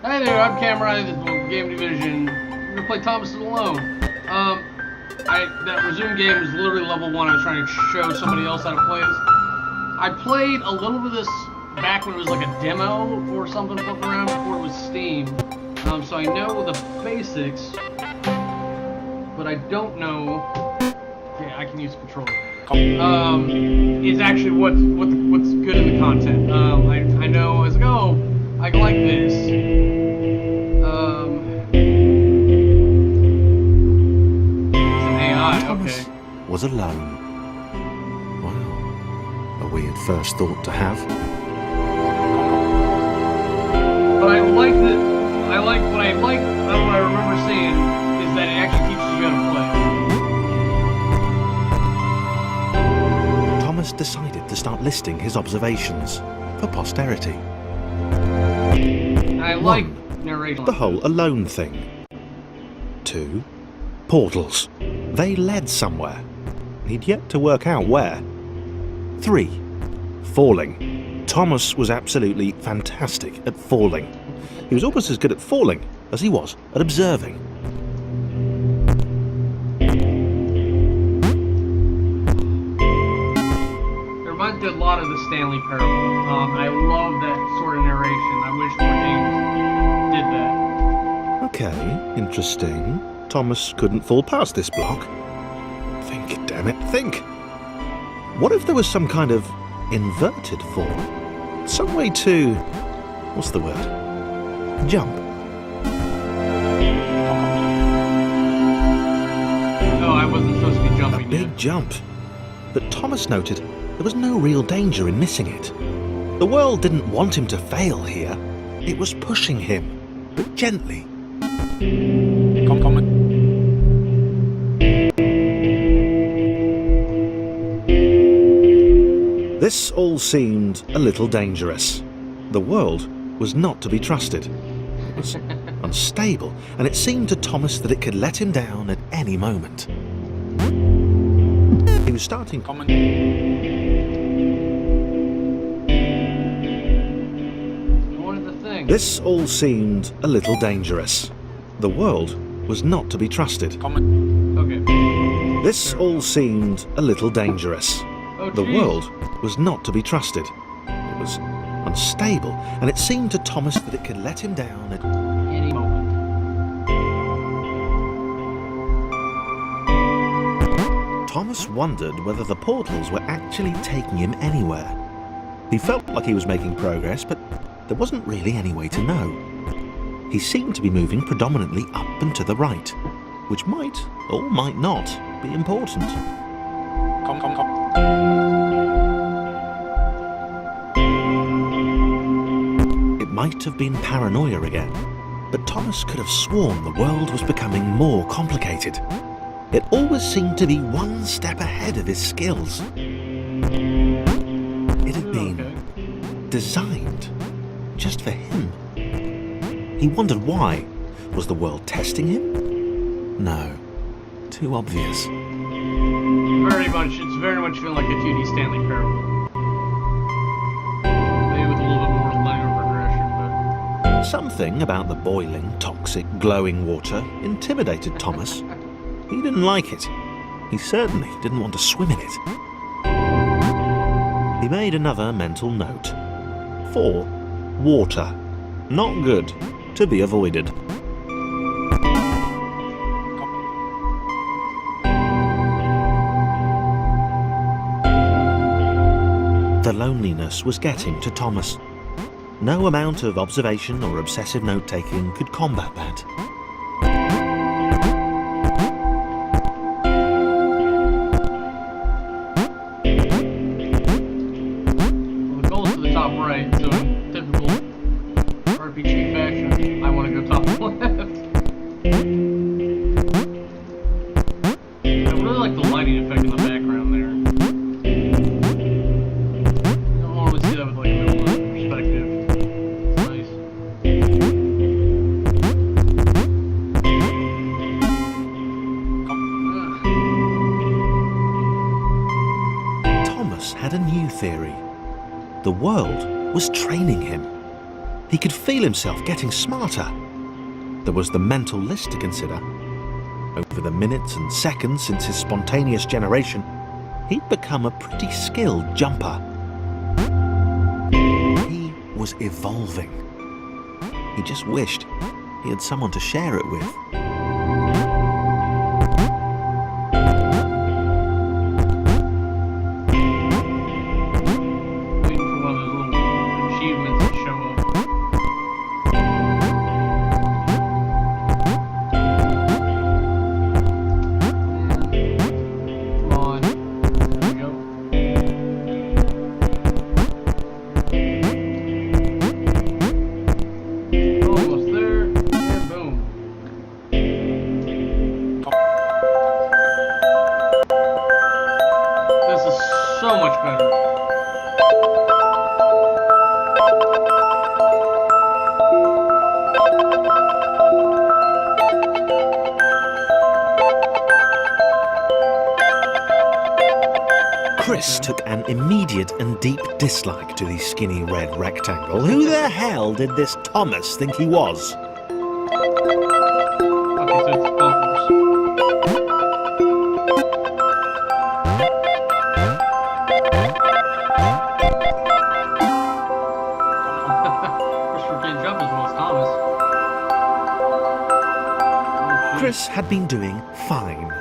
Hi there, I'm Kamurai, the Game Division. We're gonna play Thomas is Alone. That resume game was literally level 1. I was trying to show somebody else how to play this. I played a little bit of this back when it was like a demo or something floating around before it was Steam. So I know the basics, but I don't know. Okay, I can use the controller. Is actually what's good in the content. I know I was like, oh, I like this. It's an AI. Thomas Okay. was alone. Wow, a weird first thought to have. But I like that. What I remember seeing is that it actually teaches you how to play. Thomas decided to start listing his observations for posterity. I like narration. The whole alone thing. 2. Portals. They led somewhere. He'd yet to work out where. 3. Falling. Thomas was absolutely fantastic at falling. He was almost as good at falling as he was at observing. It reminds me a lot of the Stanley Parable. I love that sort of narration. I wish more games did that. Okay, interesting. Thomas couldn't fall past this block. Think, damn it, think! What if there was some kind of inverted fall? Some way to... what's the word? Jump. No, I wasn't supposed to be jumping A big yet. jump. But Thomas noted there was no real danger in missing it. The world didn't want him to fail here. It was pushing him, but gently. This all seemed a little dangerous. The world was not to be trusted. It was unstable, and it seemed to Thomas that it could let him down at any moment. He was starting... What are the things? This all seemed a little dangerous. The world was not to be trusted. Okay. This all seemed a little dangerous. Oh, The geez. world was not to be trusted. It was unstable, and it seemed to Thomas that it could let him down at Any moment. Thomas wondered whether the portals were actually taking him anywhere. He felt like he was making progress, but there wasn't really any way to know. He seemed to be moving predominantly up and to the right, which might, or might not, be important. It might have been paranoia again, but Thomas could have sworn the world was becoming more complicated. It always seemed to be one step ahead of his skills. It had been designed just for him. He wondered why. Was the world testing him? No. Too obvious. It's very much feeling like a 2D Stanley Parable. Maybe with a little bit more linear progression, but... Something about the boiling, toxic, glowing water intimidated Thomas. He didn't like it. He certainly didn't want to swim in it. He made another mental note. 4. Water. Not good. To be avoided. The loneliness was getting to Thomas. No amount of observation or obsessive note-taking could combat that. Well, the goal is to the top right, so in typical RPG fashion, I want to go top left. I really like the lighting effect in the background there. You don't normally see that with like a middle perspective. Nice. Thomas had a new theory. The world was training him. he could feel himself getting smarter. There was the mental list to consider. Over the minutes and seconds since his spontaneous generation, he'd become a pretty skilled jumper. He was evolving. He just wished he had someone to share it with. So much better. Chris took an immediate and deep dislike to the skinny red rectangle. Who the hell did this Thomas think he was? Okay, so it's bumpers. Chris had been doing fine.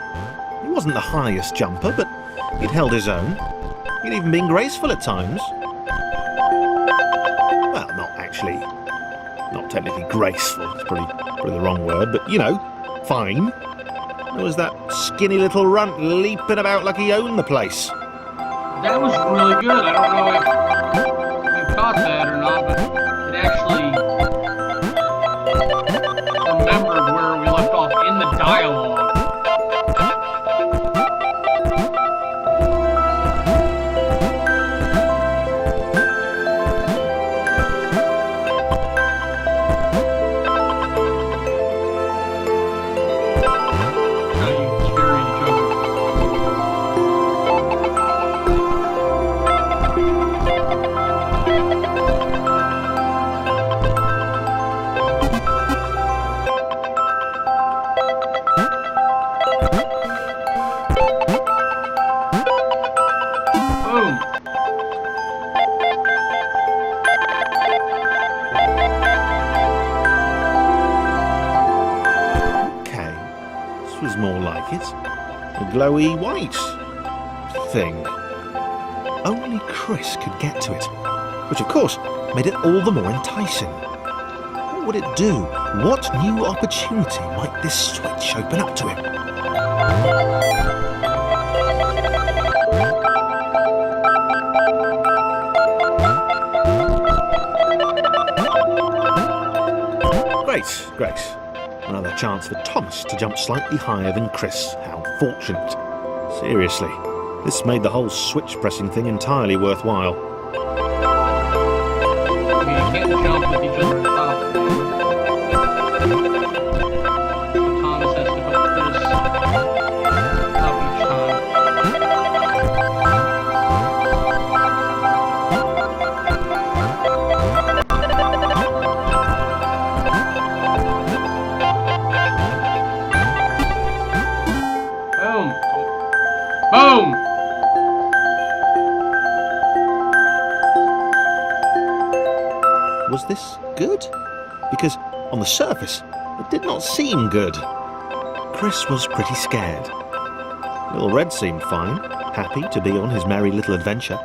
He wasn't the highest jumper, but he'd held his own. He'd even been graceful at times. Well, not technically graceful, it's probably the wrong word, but you know, fine. There was that skinny little runt leaping about like he owned the place. That was really good. I don't know if you caught that or not, but it actually remembered where we left off in the dialogue. Was more like it. A glowy white thing. Only Chris could get to it, which of course made it all the more enticing. What would it do? What new opportunity might this switch open up to him? Great. Another chance for Thomas to jump slightly higher than Chris. How fortunate. Seriously, this made the whole switch pressing thing entirely worthwhile. I mean, you can't jump with each other on top. Thomas has to put Chris up each time. Boom! Was this good? Because on the surface, it did not seem good. Chris was pretty scared. Little Red seemed fine, happy to be on his merry little adventure.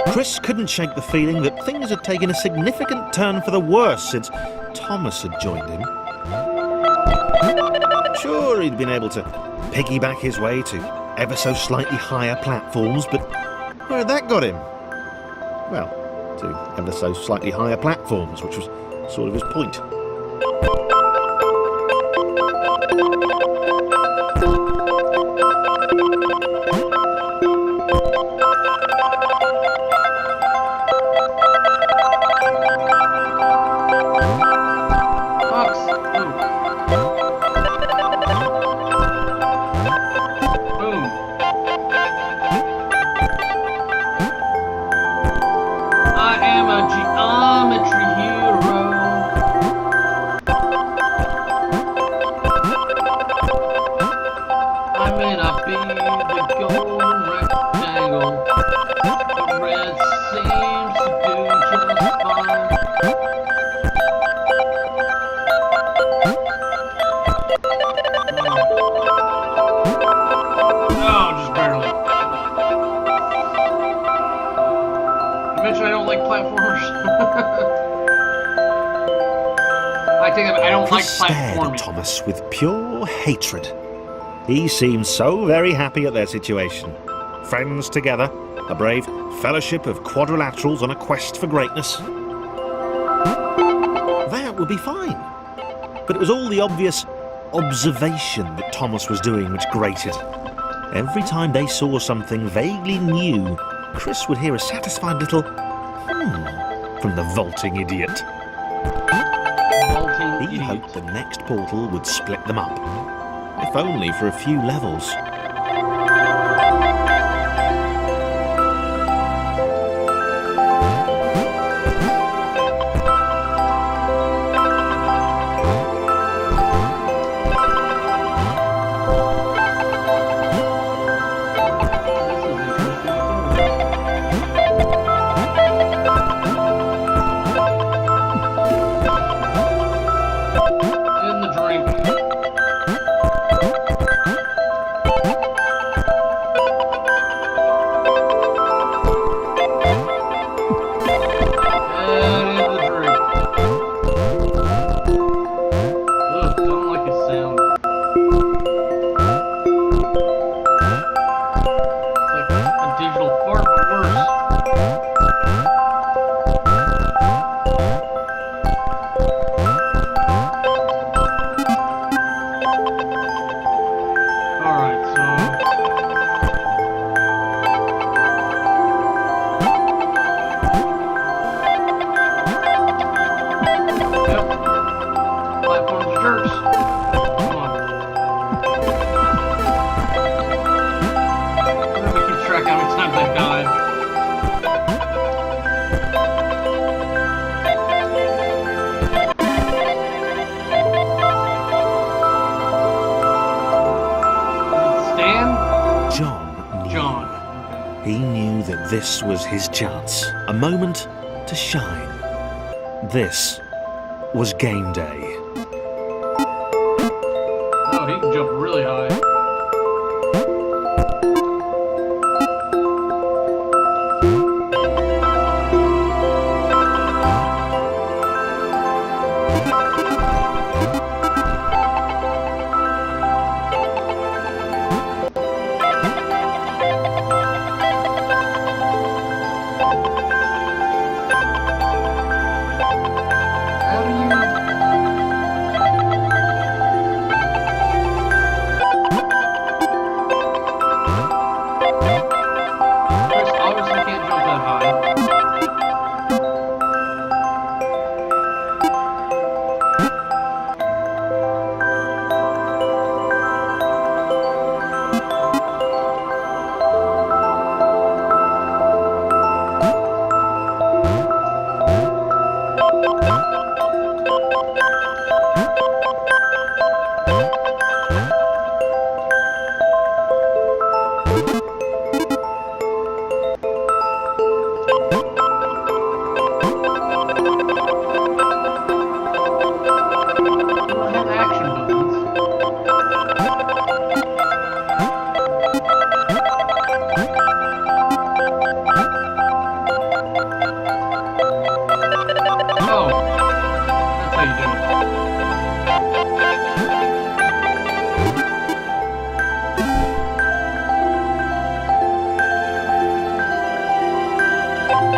Chris couldn't shake the feeling that things had taken a significant turn for the worse since Thomas had joined him. Sure, he'd been able to piggyback his way to ever so slightly higher platforms, but where had that got him? Well, to ever so slightly higher platforms, which was sort of his point. I am a not be the golden rectangle. The red seems to do just fine. No, just barely. You mentioned I don't like platformers. I don't like Chris stared at platforming. Thomas with pure hatred. He seemed so very happy at their situation. Friends together, a brave fellowship of quadrilaterals on a quest for greatness. That would be fine. But it was all the obvious observation that Thomas was doing which grated. Every time they saw something vaguely new, Chris would hear a satisfied little from the vaulting idiot. He hoped the next portal would split them up, if only for a few levels. In the drink. And in the drink. Ugh, don't like his sound. It's like a digital fart, but worse. Alright, so... Yep. Platforms are jerks. Come on. Let me keep track how many times I've died. Stan? John knew. John. He knew that this was his chance. A moment to shine. This was game day. Oh, he can jump really high. How do you... Chris obviously can't jump that high. We don't have action buttons. Oh, that's how you do it.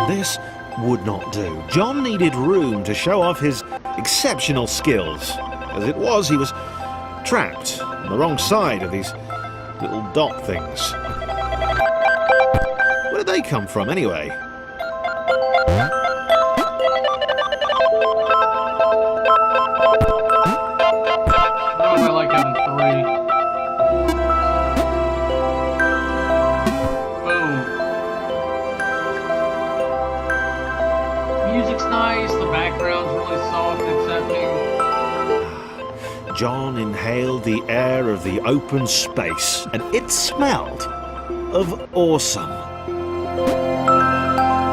This would not do. John needed room to show off his exceptional skills. As it was, he was trapped on the wrong side of these little dot things. Where did they come from, anyway? I don't know if I like having three. Boom. Music's nice, the background's really soft and accepting. John inhaled the air of the open space, and it smelled of awesome.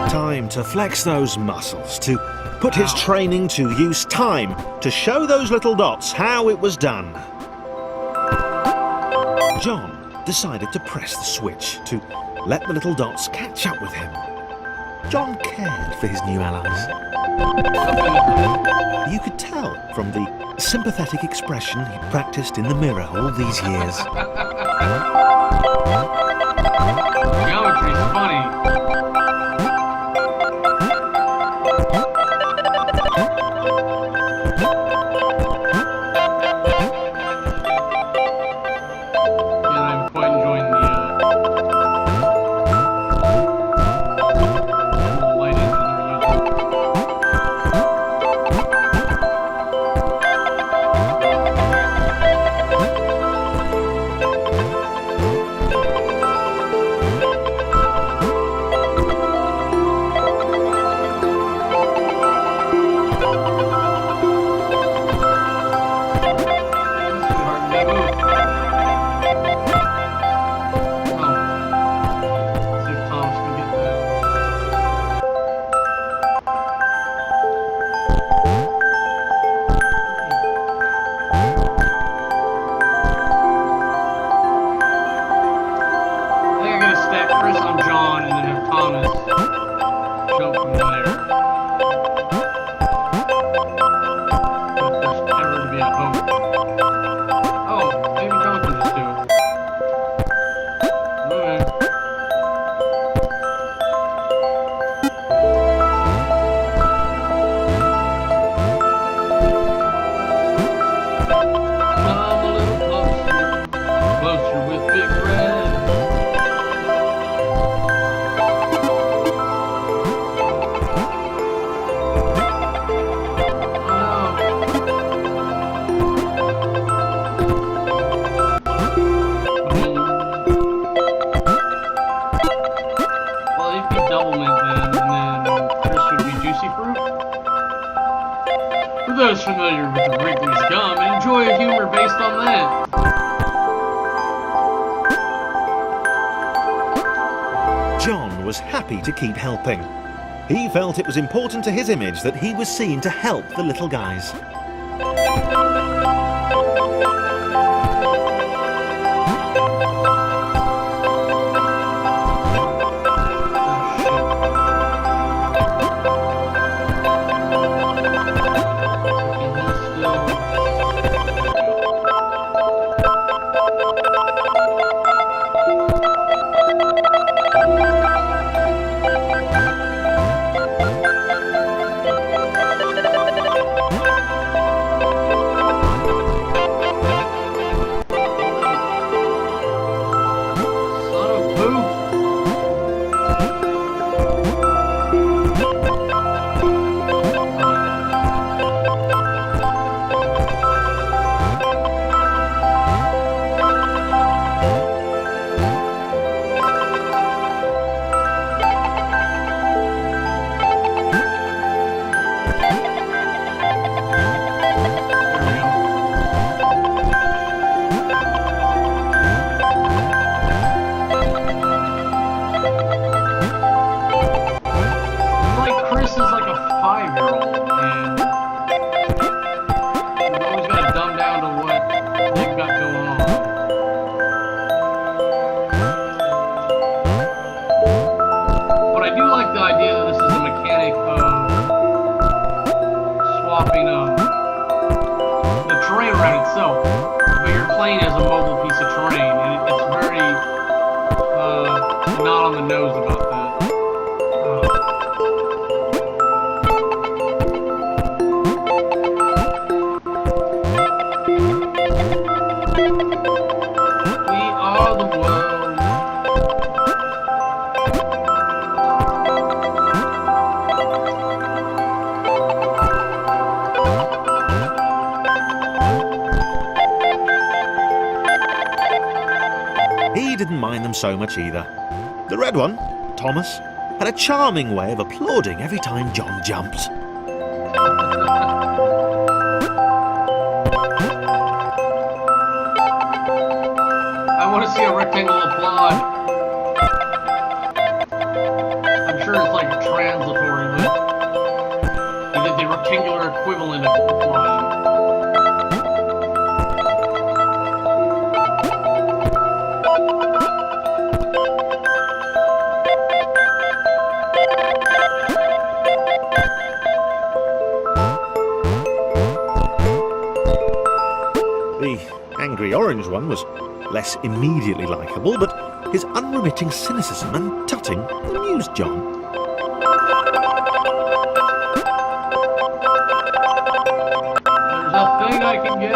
Time to flex those muscles, to put his training to use, time to show those little dots how it was done. John decided to press the switch to let the little dots catch up with him. John cared for his new allies. You could tell from the sympathetic expression he practiced in the mirror all these years. Geometry's funny. For those familiar with the Wrigley's gum, enjoy a humor based on that. John was happy to keep helping. He felt it was important to his image that he was seen to help the little guys. He didn't mind them so much either. The red one, Thomas, had a charming way of applauding every time John jumped. see a rectangular plot. I'm sure it's like transitory, but he did the rectangular equivalent of plot. The angry orange one was less immediately likeable, but his unremitting cynicism and tutting amused John. There's a thing I can get.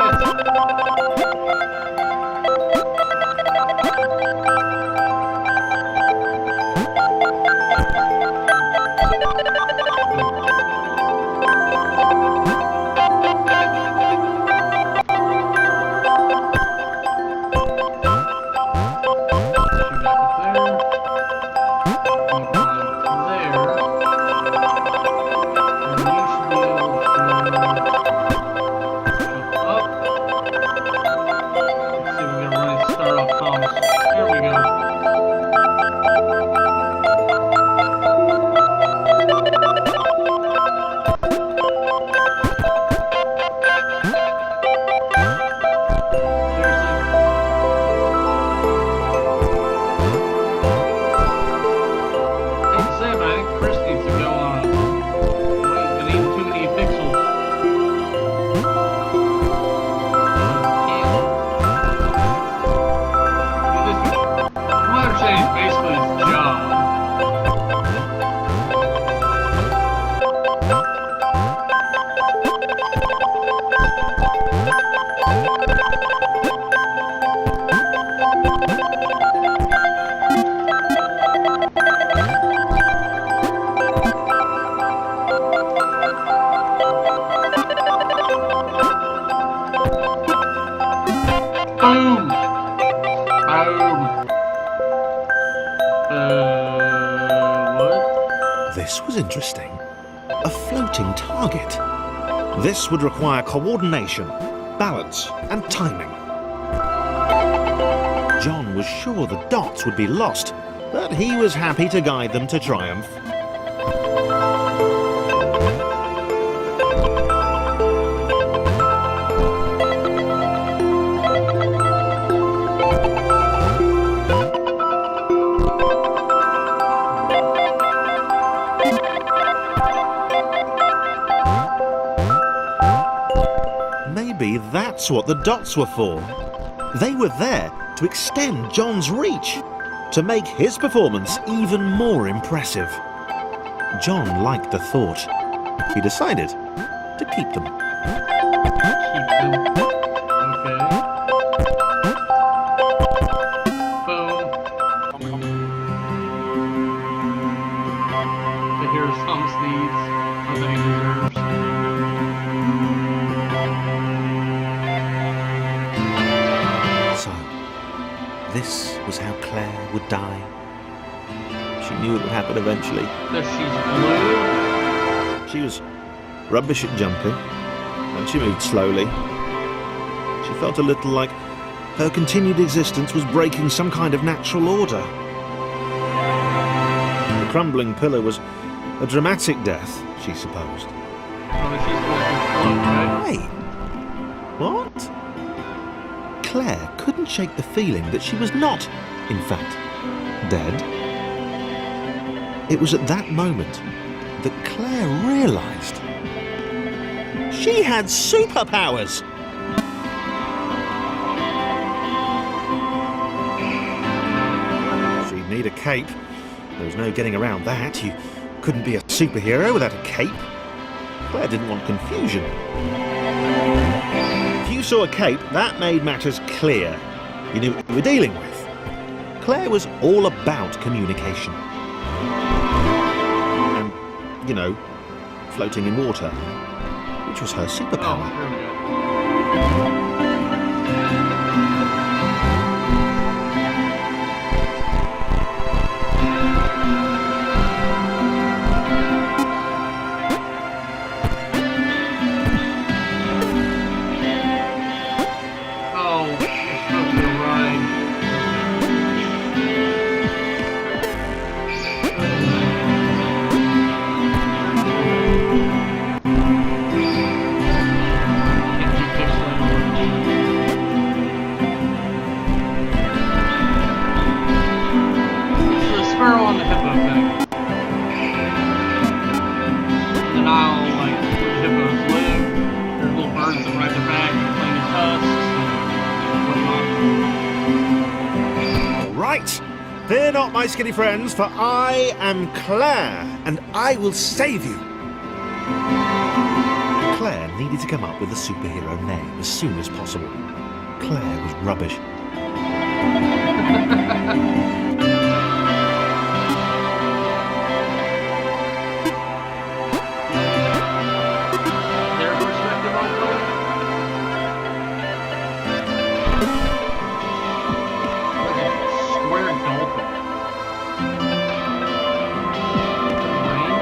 Boom! Boom! What? This was interesting. A floating target. This would require coordination, balance, and timing. John was sure the dots would be lost, but he was happy to guide them to triumph. Maybe that's what the dots were for. They were there to extend John's reach, to make his performance even more impressive. John liked the thought. He decided to keep them. Keep them. Okay. Boom. To hear Tom's needs, something he deserves. So, this was how Claire would die. She knew it would happen eventually. That she's blue? She was rubbish at jumping, and she moved slowly. She felt a little like her continued existence was breaking some kind of natural order. The crumbling pillar was a dramatic death, she supposed. Oh, she's looking fun, right? Wait, what? Claire couldn't shake the feeling that she was not, in fact, dead. It was at that moment that Claire realised she had superpowers. She'd need a cape. There was no getting around that. You couldn't be a superhero without a cape. Claire didn't want confusion. If you saw a cape, that made matters clear. You knew what you were dealing with. Claire was all about communication. And, you know, floating in water, which was her superpower. Oh, here we go. Oh, it's supposed to be a ride. Fear not, my skinny friends, for I am Claire, and I will save you. Claire needed to come up with a superhero name as soon as possible. Claire was rubbish.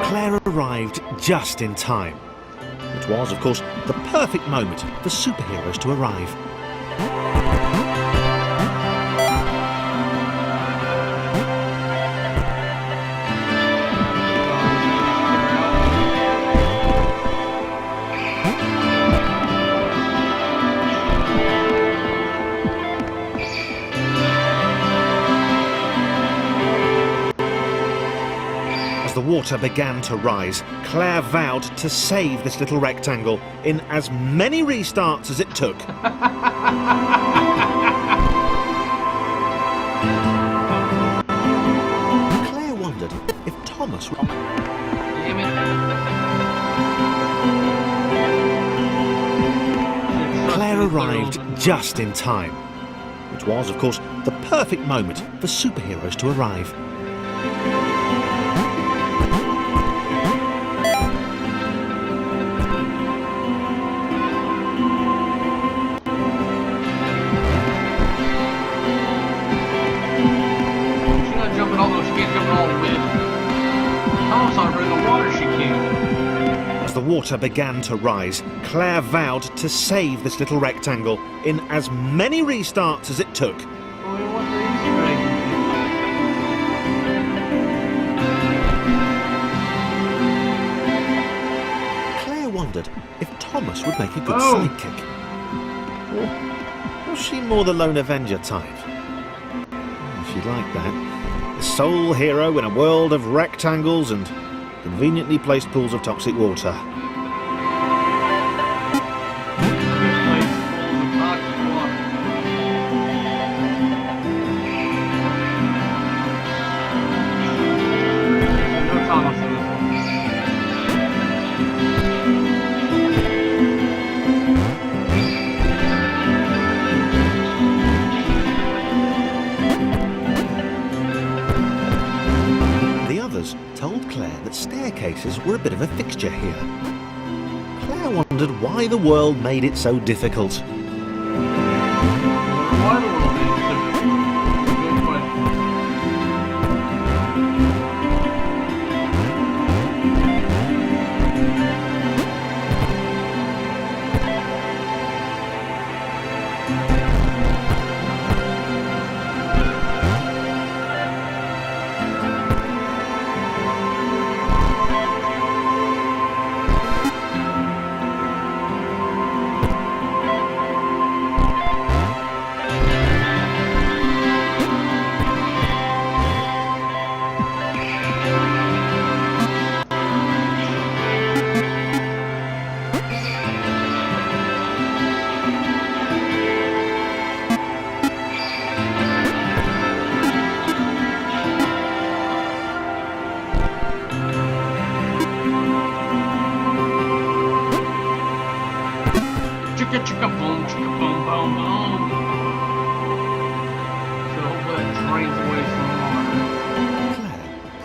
Claire arrived just in time. It was, of course, the perfect moment for superheroes to arrive. As the water began to rise, Claire vowed to save this little rectangle in as many restarts as it took. Claire wondered if Thomas would... Damn it. Claire arrived just in time. It was, of course, the perfect moment for superheroes to arrive. As the water began to rise, Claire vowed to save this little rectangle in as many restarts as it took. Claire wondered if Thomas would make a good sidekick. Or was she more the lone Avenger type? She'd like that. The sole hero in a world of rectangles and conveniently placed pools of toxic water. Told Claire that staircases were a bit of a fixture here. Claire wondered why the world made it so difficult.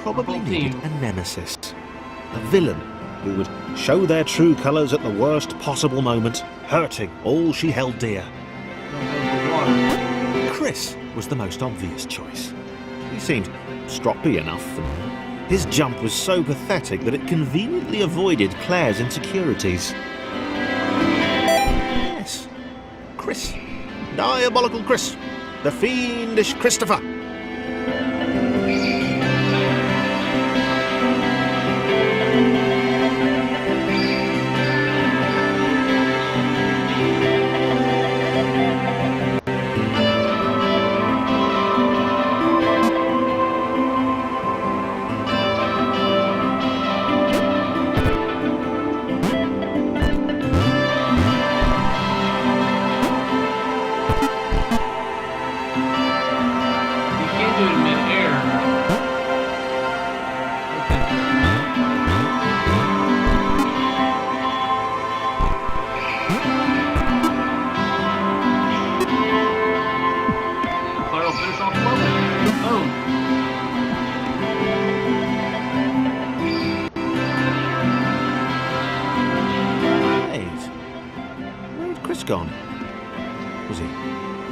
Probably needed a nemesis, a villain who would show their true colours at the worst possible moment, hurting all she held dear. Chris was the most obvious choice. He seemed stroppy enough, and his jump was so pathetic that it conveniently avoided Claire's insecurities. Yes, Chris. Diabolical Chris. The fiendish Christopher. gone? Was he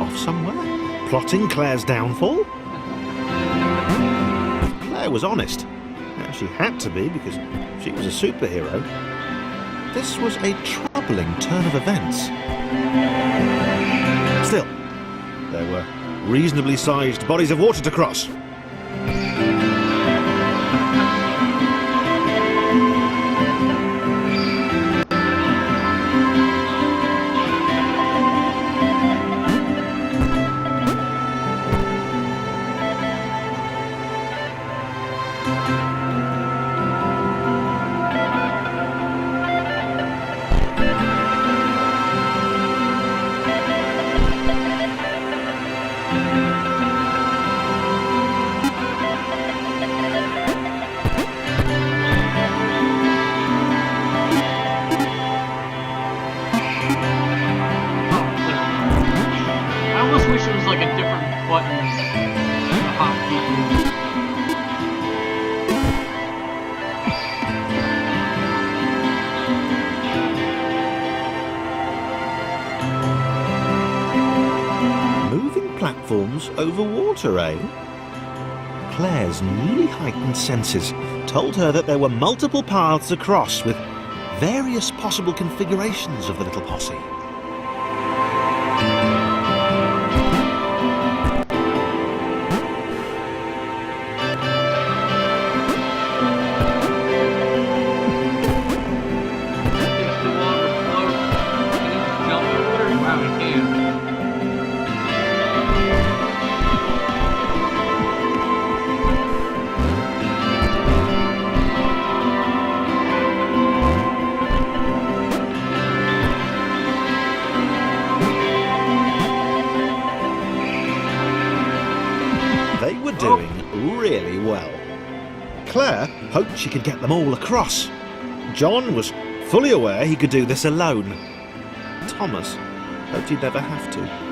off somewhere, plotting Claire's downfall? Claire was honest, and she had to be because she was a superhero. This was a troubling turn of events. Still, there were reasonably sized bodies of water to cross. Platforms over water, eh? Claire's newly heightened senses told her that there were multiple paths across with various possible configurations of the little posse. Doing really well. Claire hoped she could get them all across. John was fully aware he could do this alone. Thomas hoped he'd never have to.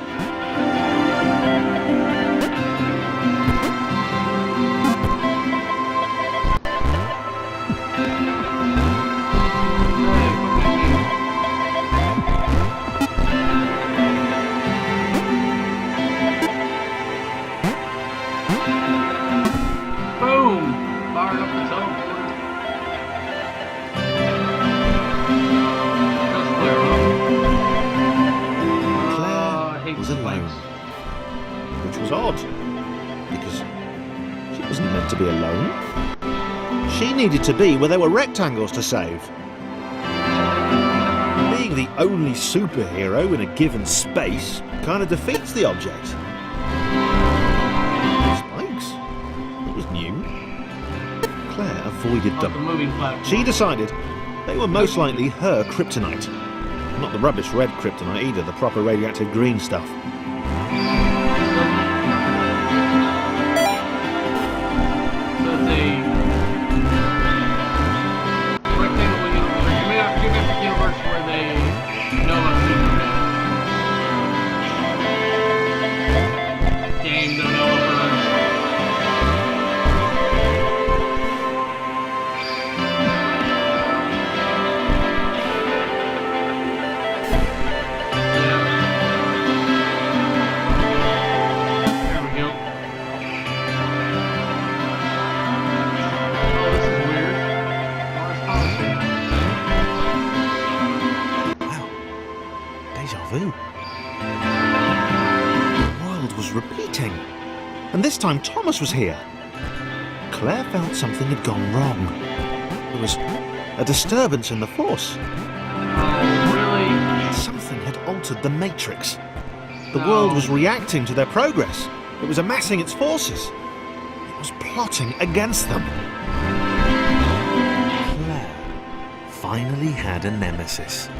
Which was odd, because she wasn't meant to be alone. She needed to be where there were rectangles to save. Being the only superhero in a given space kind of defeats the object. Spikes? It was new. Claire avoided them. She decided they were most likely her kryptonite. Not the rubbish red kryptonite either, the proper radioactive green stuff. The world was repeating, and this time Thomas was here. Claire felt something had gone wrong. There was a disturbance in the Force. Really? Something had altered the Matrix. The world was reacting to their progress. It was amassing its forces. It was plotting against them. Claire finally had a nemesis.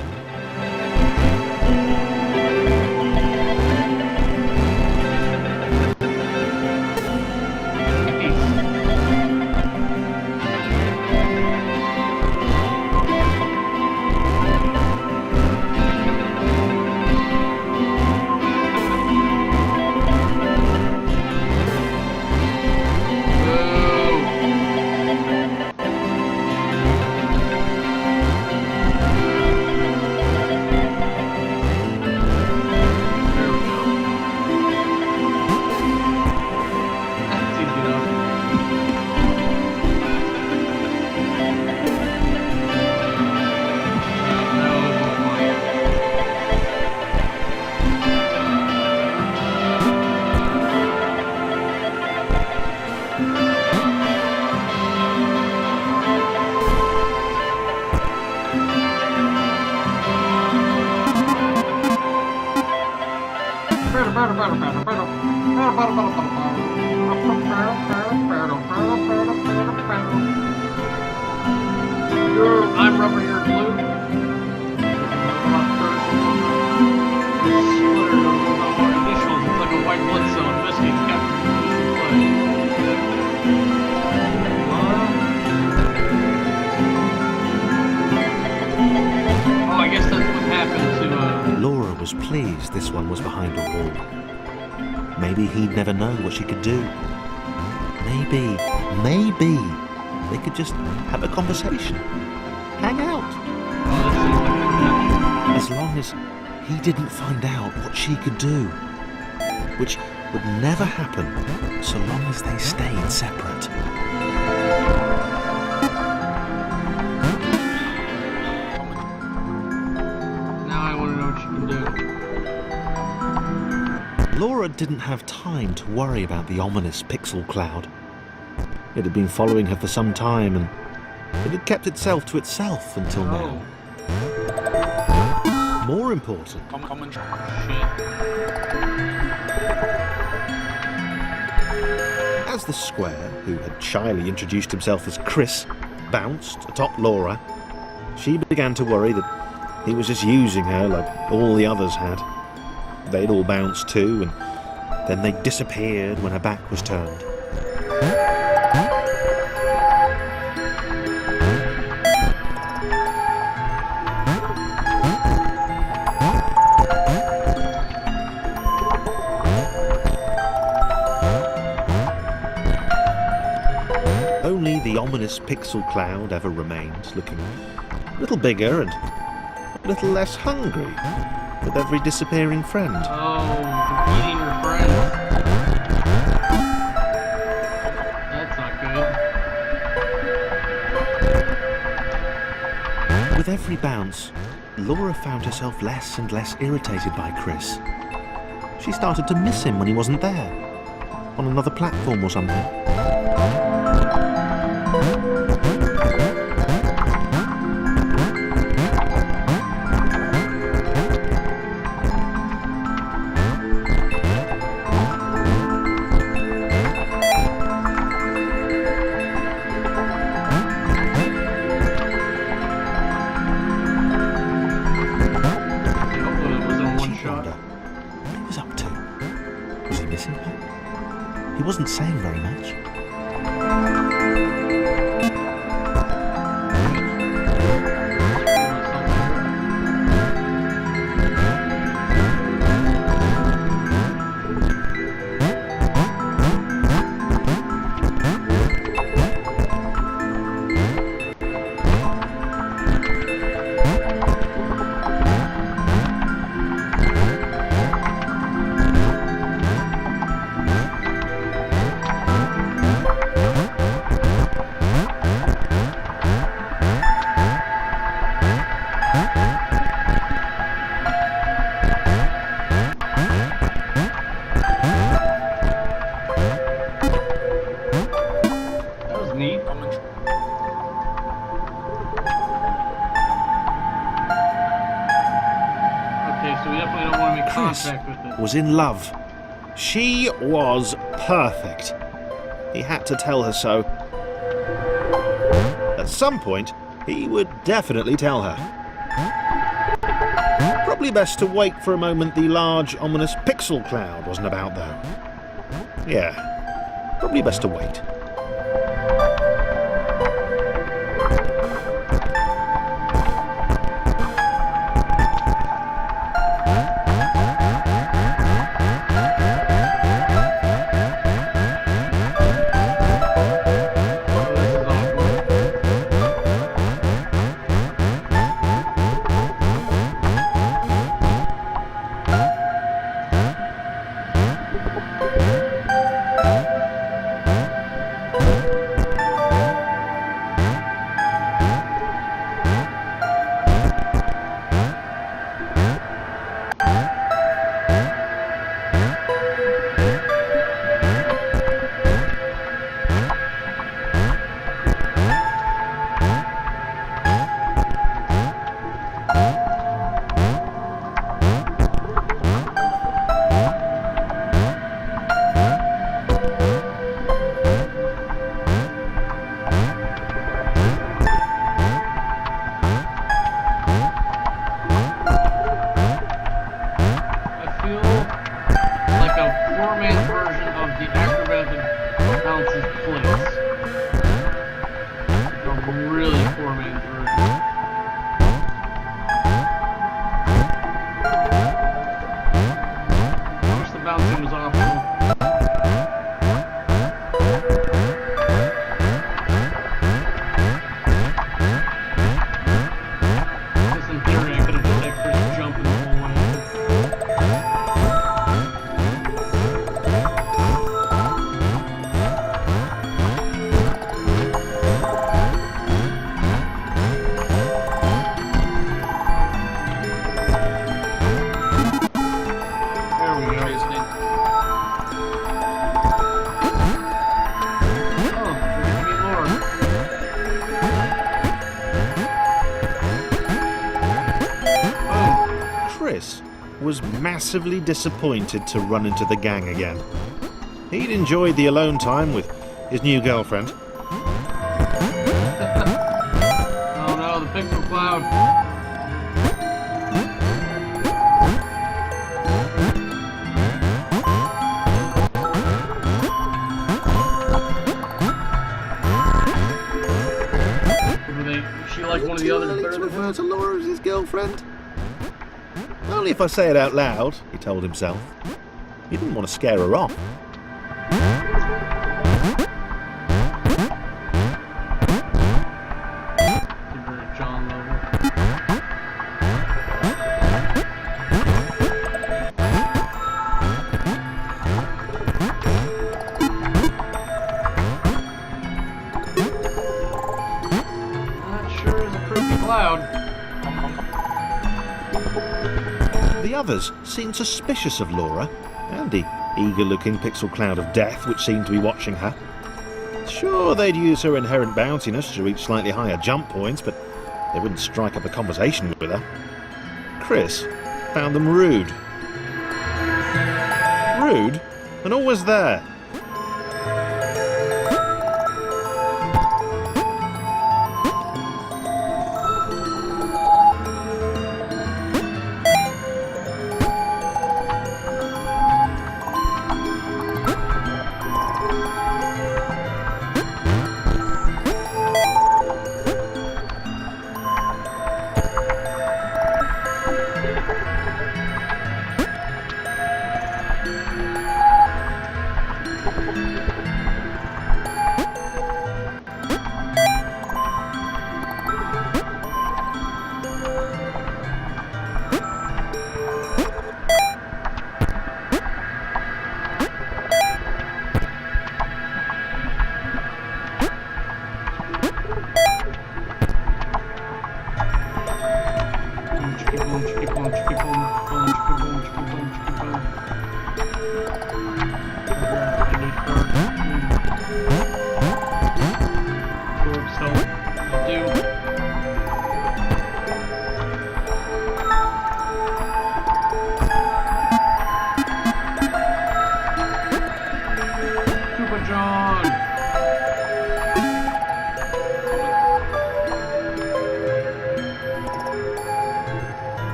I'm rubber, you're glue. Initials, it's like a white blood cell investigates capturing oh, I guess that's what happened to Laura was pleased this one was behind a wall. Maybe he'd never know what she could do. Maybe they could just have a conversation. Hang out. As long as he didn't find out what she could do. Which would never happen so long as they stayed separate. Now I want to know what you can do. Laura didn't have time to worry about the ominous pixel cloud. It had been following her for some time, and it had kept itself to itself until now. More important, as the square, who had shyly introduced himself as Chris, bounced atop Laura, she began to worry that he was just using her like all the others had. They'd all bounced too, and then they disappeared when her back was turned. Only the ominous pixel cloud ever remained, looking a little bigger and a little less hungry with every disappearing friend. Oh, eating your friends. That's not good. With every bounce, Laura found herself less and less irritated by Chris. She started to miss him when he wasn't there, on another platform or something. He wasn't saying very much. Chris was in love. She was perfect. He had to tell her so. At some point, he would definitely tell her. Probably best to wait for a moment the large, ominous pixel cloud wasn't about, though. Yeah, probably best to wait. Chris was massively disappointed to run into the gang again. He'd enjoyed the alone time with his new girlfriend. Oh no, the pixel cloud. She like one of the others better to than refer her? to Laura as his girlfriend? Only if I say it out loud, he told himself. He didn't want to scare her off. John level. That sure is a creepy cloud. The others seemed suspicious of Laura and the eager-looking pixel cloud of death which seemed to be watching her. Sure, they'd use her inherent bounciness to reach slightly higher jump points, but they wouldn't strike up a conversation with her. Chris found them rude. Rude? And always there.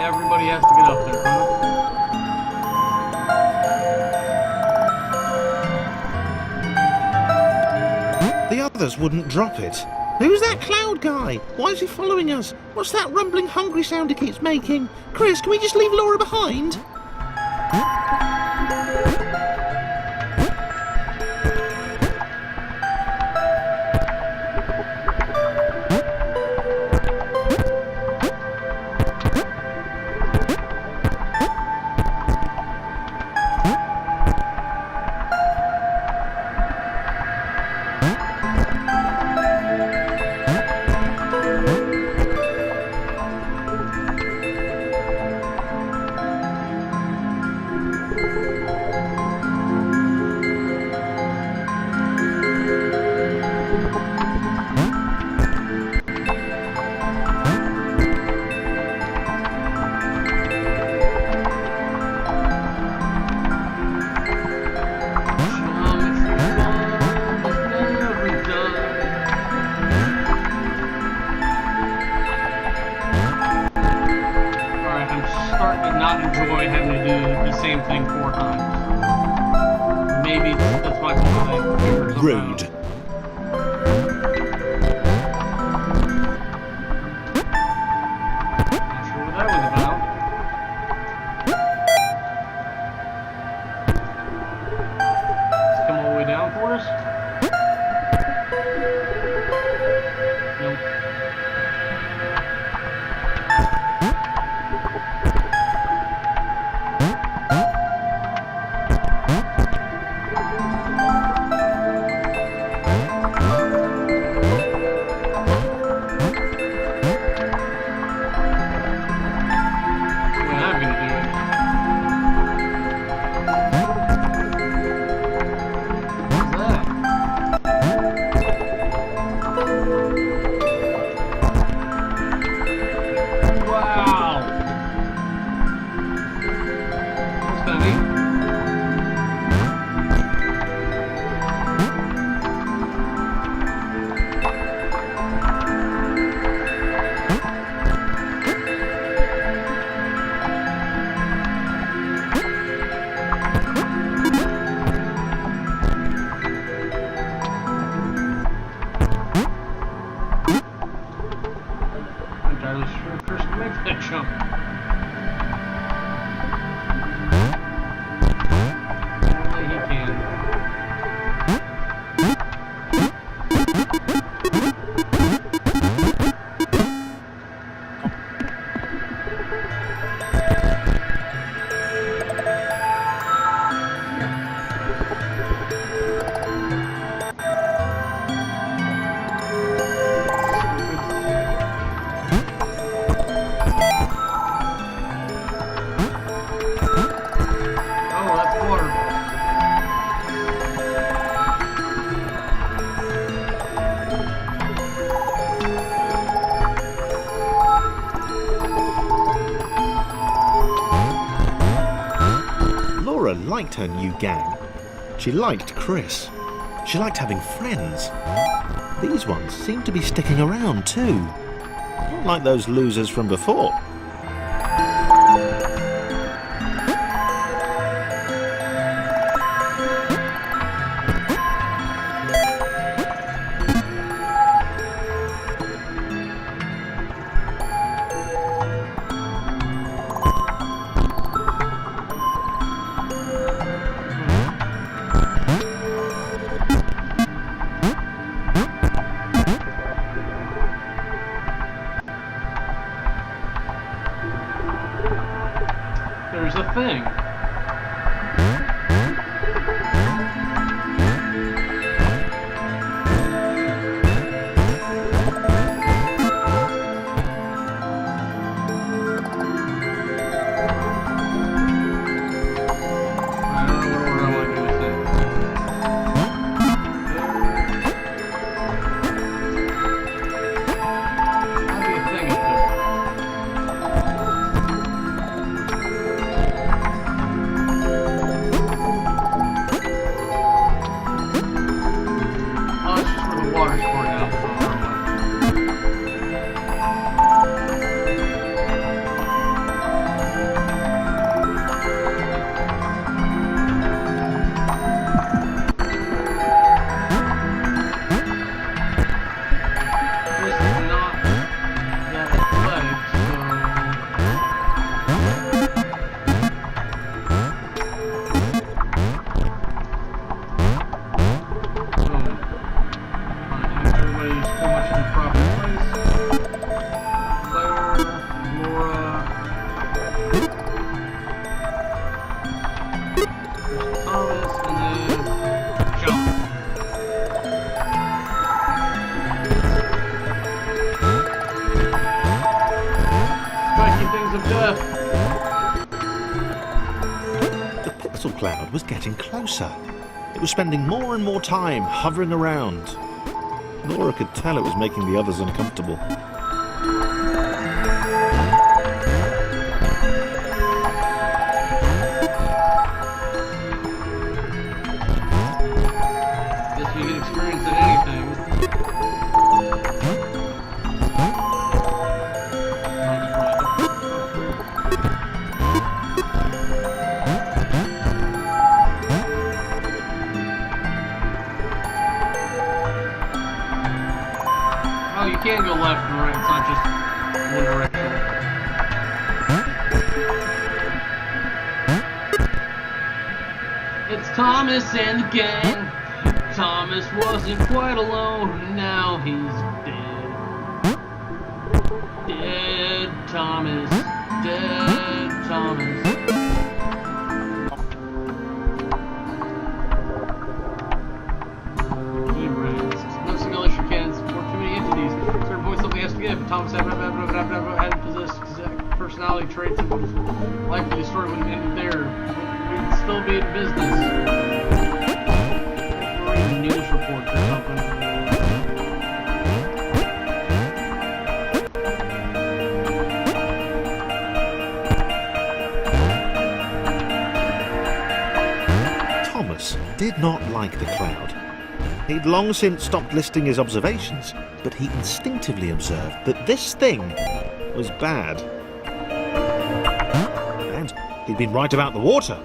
Everybody has to get up there, huh? The others wouldn't drop it. Who's that cloud guy? Why is he following us? What's that rumbling hungry sound he keeps making? Chris, can we just leave Laura behind? Enjoy having to do the same thing 4 times. Maybe that's my fault. Rude. Not sure what that was about. It's come all the way down for us? Nope. liked her new gang. She liked Chris. She liked having friends. These ones seemed to be sticking around too. Not like those losers from before. There's a thing. The pixel cloud was getting closer. It was spending more and more time hovering around. Laura could tell it was making the others uncomfortable. Guess you can experience at anything. Oh, you can go left and right, it's not just one direction. It's Thomas and the gang. Thomas wasn't quite alone, now he's dead. Dead Thomas, dead Thomas. No simulation can support too many entities. Certain points something has to give. Thomas had possessed personality traits that would likely the story would have ended there. We'd still be in business. Reading news reports or something. Thomas did not like the cloud. He'd long since stopped listing his observations, but he instinctively observed that this thing was bad. And he'd been right about the water.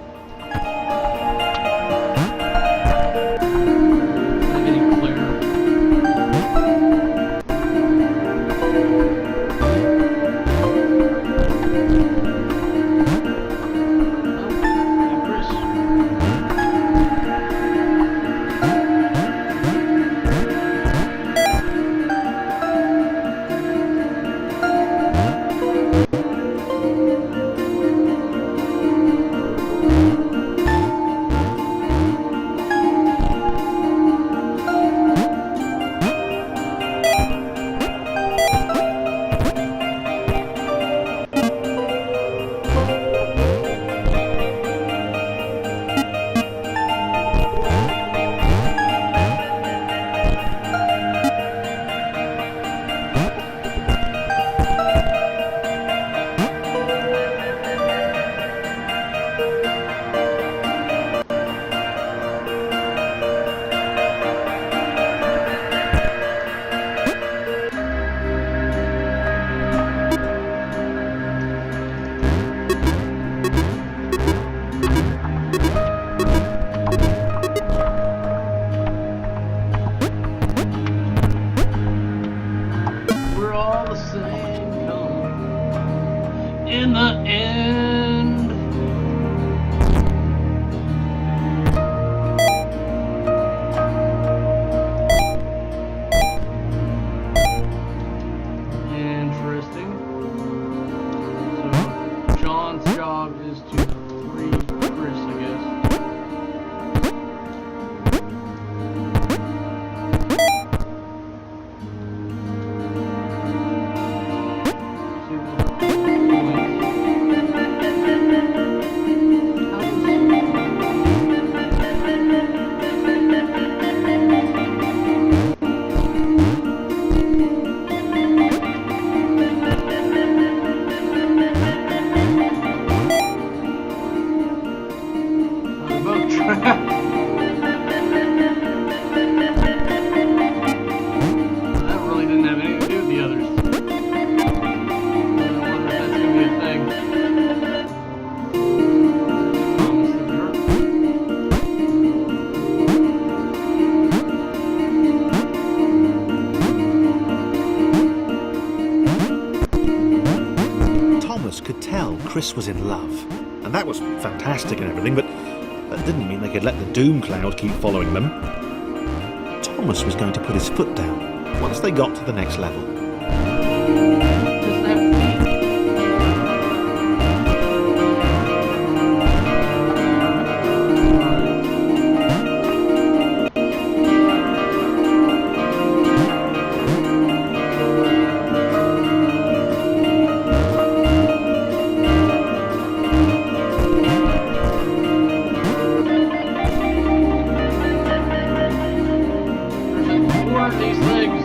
Chris was in love, and that was fantastic and everything, but that didn't mean they could let the doom cloud keep following them. Thomas was going to put his foot down once they got to the next level. These things.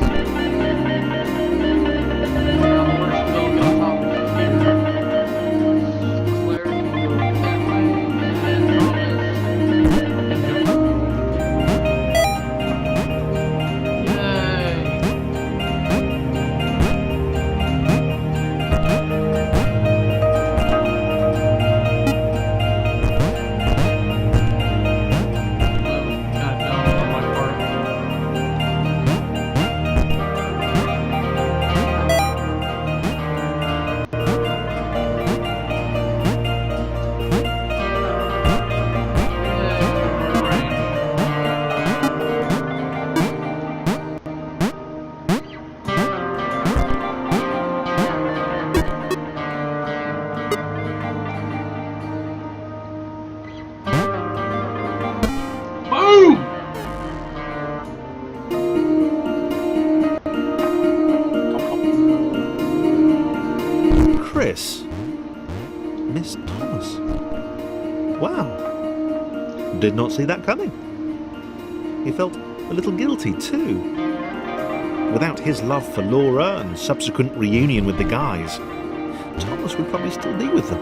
We're still on top of here. Claire can go that way, and Chris missed Thomas. Wow. Did not see that coming. He felt a little guilty too. Without his love for Laura and subsequent reunion with the guys, Thomas would probably still be with them.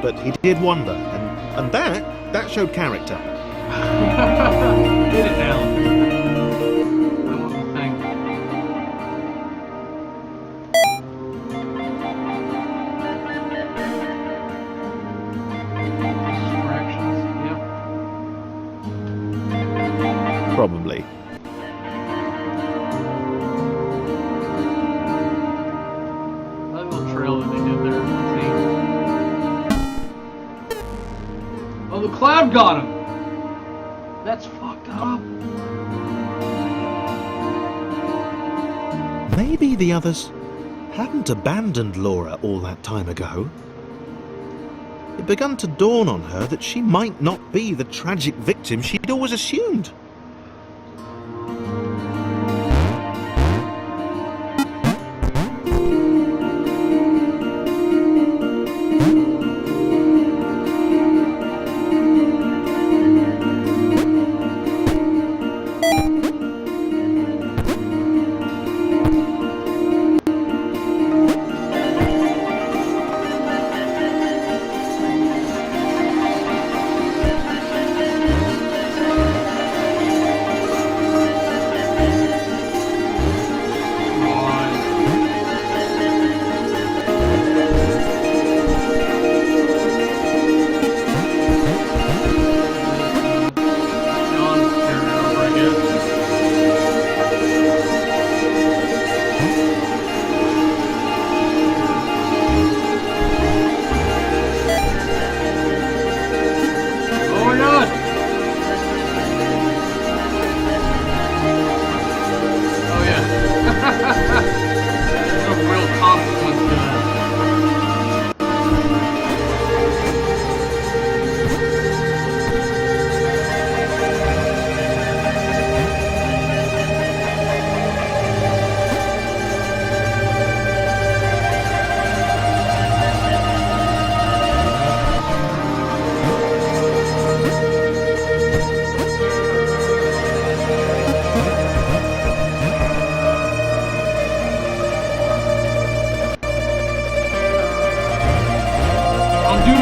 but he did wonder, and that showed character. Did it now. I want the thing. Fractions, yep. Probably. That little trail that they did there. Oh, the cloud got him! That's fucked up. Maybe the others hadn't abandoned Laura all that time ago. It began to dawn on her that she might not be the tragic victim she'd always assumed.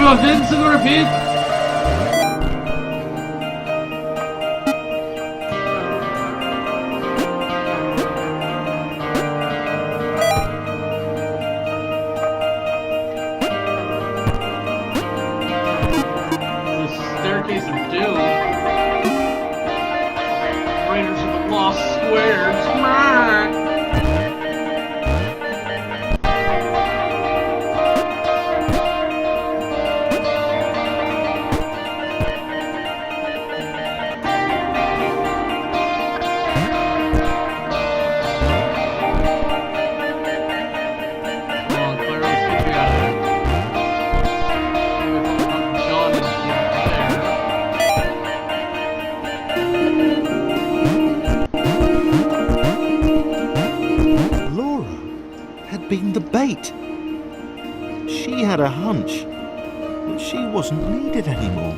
Rinse and repeat. The staircase of doom. Raiders of the Lost Squares. Been the bait. She had a hunch that she wasn't needed anymore.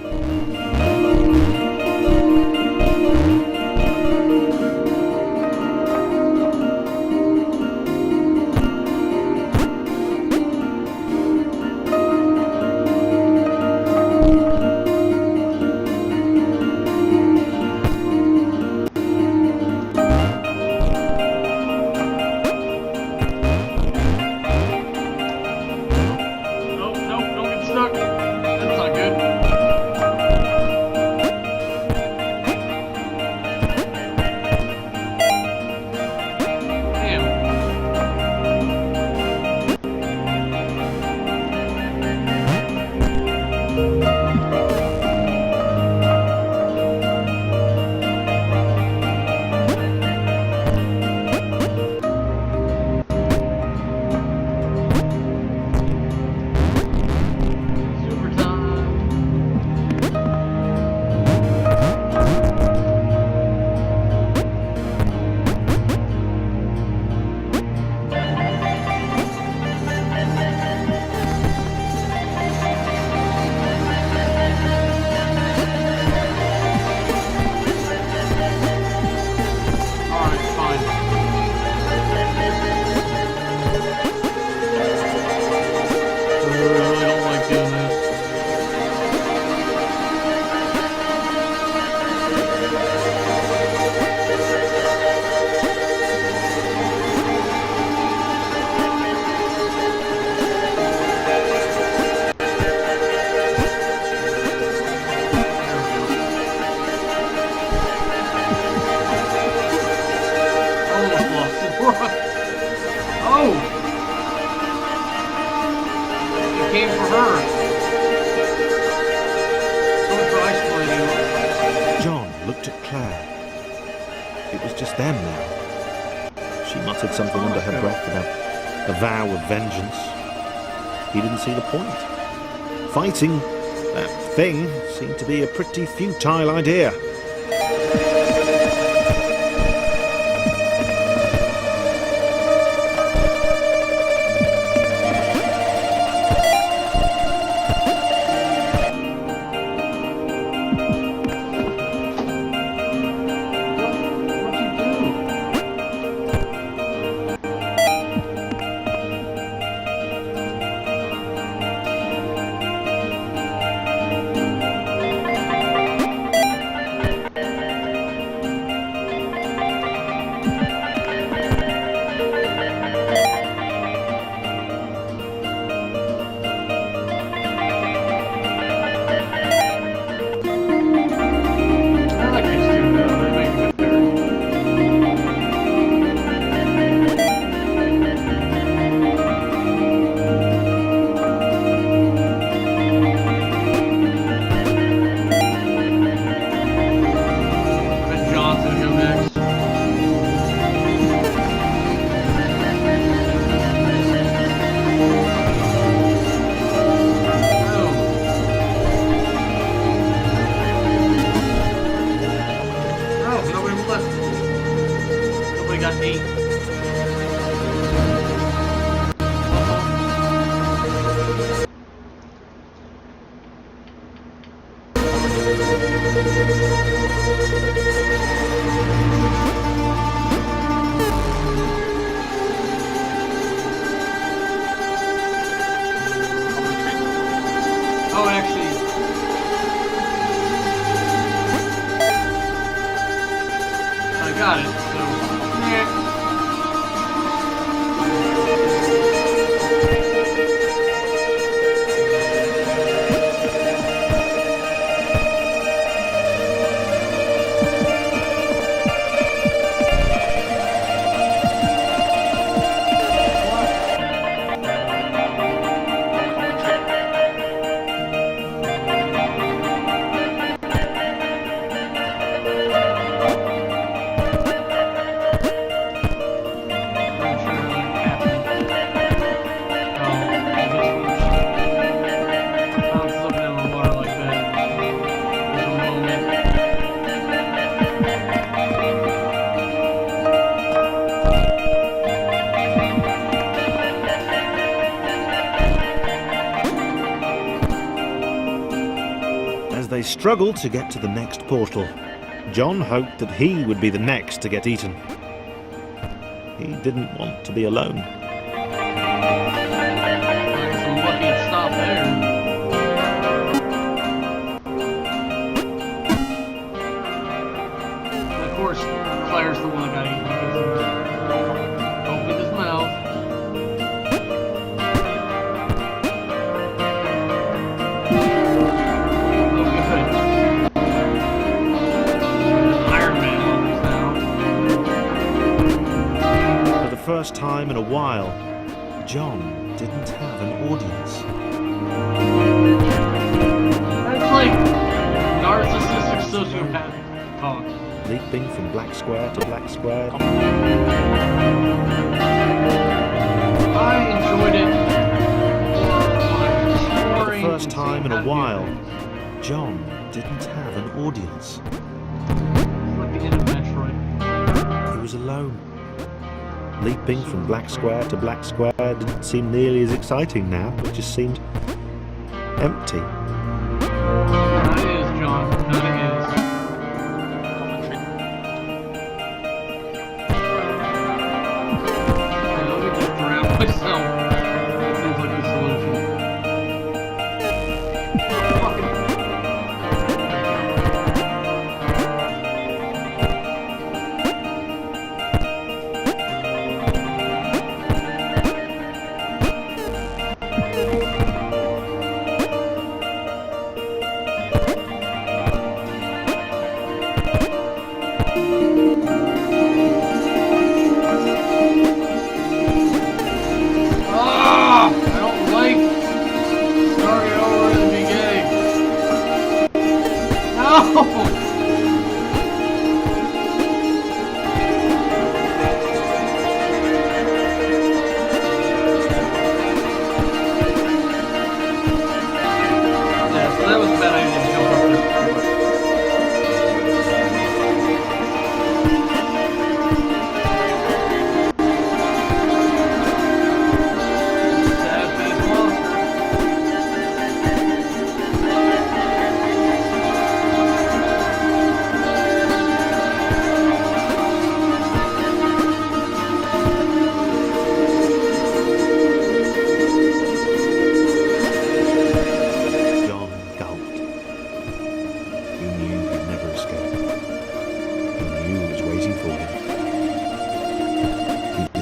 almost lost it. Oh! It came for her. So much for isolating. John looked at Claire. It was just them now. She muttered something under her breath about a vow of vengeance. He didn't see the point. Fighting that thing seemed to be a pretty futile idea. Oh, actually. I got it, so. Yeah. They struggled to get to the next portal. John hoped that he would be the next to get eaten. He didn't want to be alone. Some lucky stop there. And of course, Claire's the one that got eaten. Opened his mouth. First time in a while, John didn't have an audience. That's like narcissistic sociopathic talk. Leaping from black square to black square. I enjoyed it. For the first time in a while, John didn't have an audience. It's like the end of Metroid. He was alone. Leaping from black square to black square didn't seem nearly as exciting now. It just seemed empty. That is, John. That is. Let me just drown myself. That seems like the solution.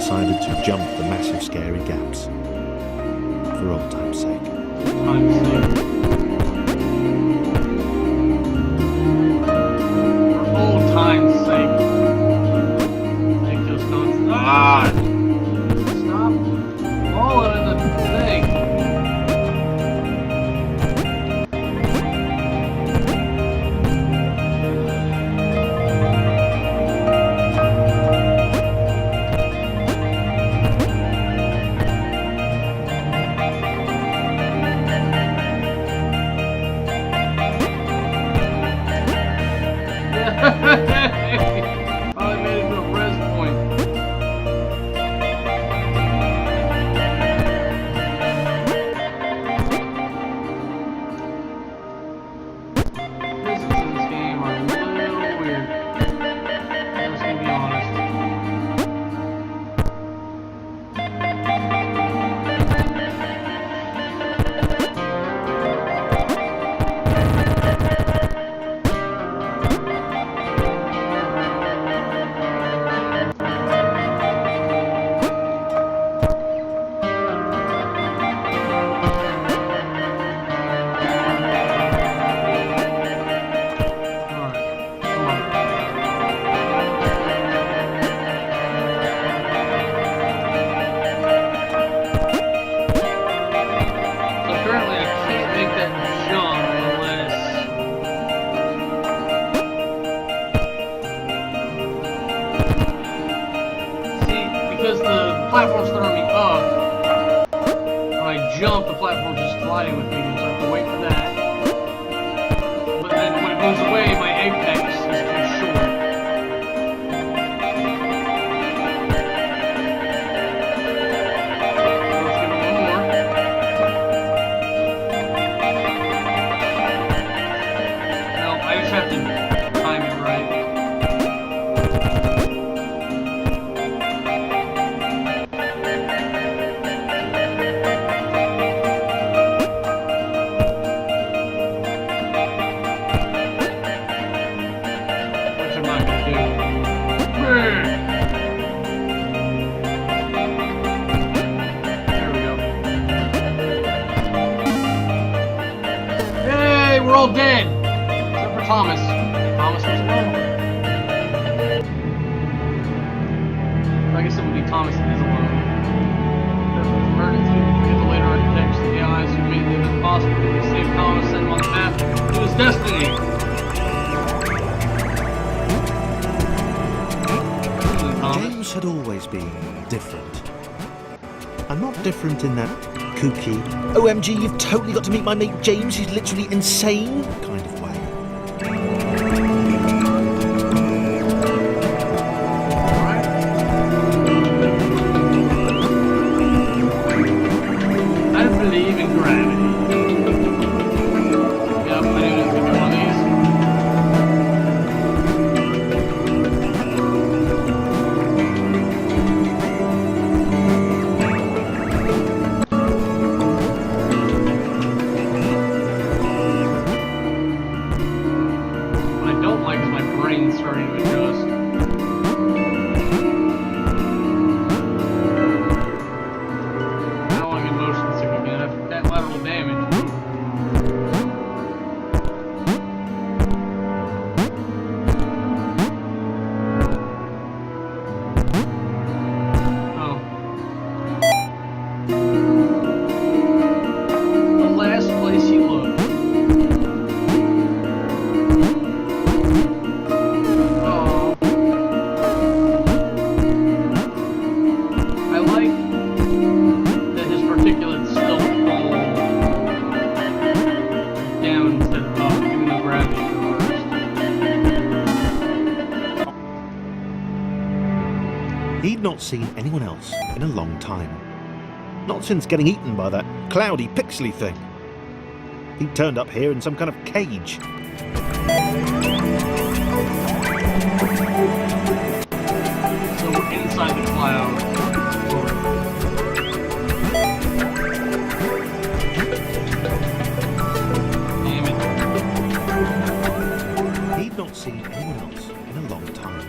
decided to jump the massive scary gaps. For old time's sake. Time's sake. For old time's sake. Make those notes. Ah! Stop falling in the thing. Finally made it to a res point. Physics in this game are a little weird. I'm just gonna be honest. Because the platform's throwing me up, when I jump, the platform's just gliding with me, so I have to wait for that. But then when it goes away, my apex is too short. Let's give it one more. No, I just have to time it right. We're all dead! Except for Thomas. Thomas was alone. I guess it would be Thomas that is alone. There's an emergency. We have to later architects the AIs who made it impossible to save Thomas, send him on the path to his destiny. James had always been different. And not different in that kooky, OMG, you've totally got to meet my mate James, he's literally insane kind of way. I believe in gravity. Yep, I knew it was going to be one of these. Starting to adjust. I don't want to get motion sick again after that lateral damage. Oh. The last place you look. He'd not seen anyone else in a long time. Not since getting eaten by that cloudy, pixely thing. He'd turned up here in some kind of cage. So we're inside the cloud. Damn it. He'd not seen anyone else in a long time.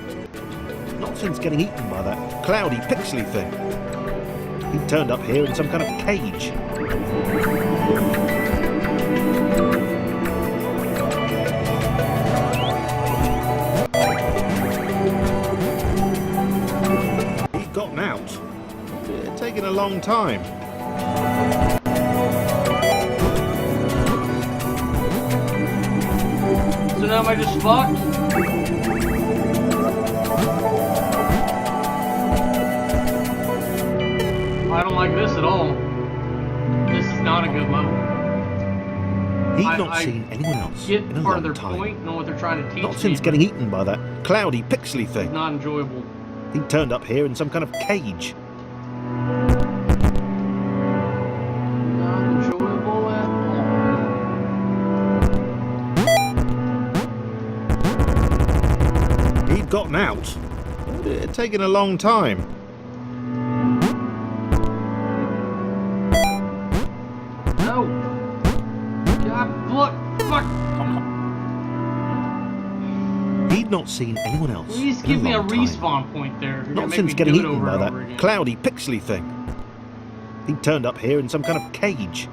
Not since getting eaten by that cloudy, pixely thing. He turned up here in some kind of cage. He's gotten out. It's taken a long time. So now am I just fucked? I don't like this at all. This is not a good level. He's not seen anyone else Get in a part of long their time. point, know what they're trying to teach Not me, since but getting eaten by that cloudy, pixely it's thing. not enjoyable. He turned up here in some kind of cage. Not enjoyable at all. He'd gotten out. It'd taken a long time. No! God, look! Fuck! He'd not seen anyone else. Please in give me a long time. respawn point there. You're gonna Not make since me getting do it eaten over by and that over again. cloudy, pixely thing. He turned up here in some kind of cage.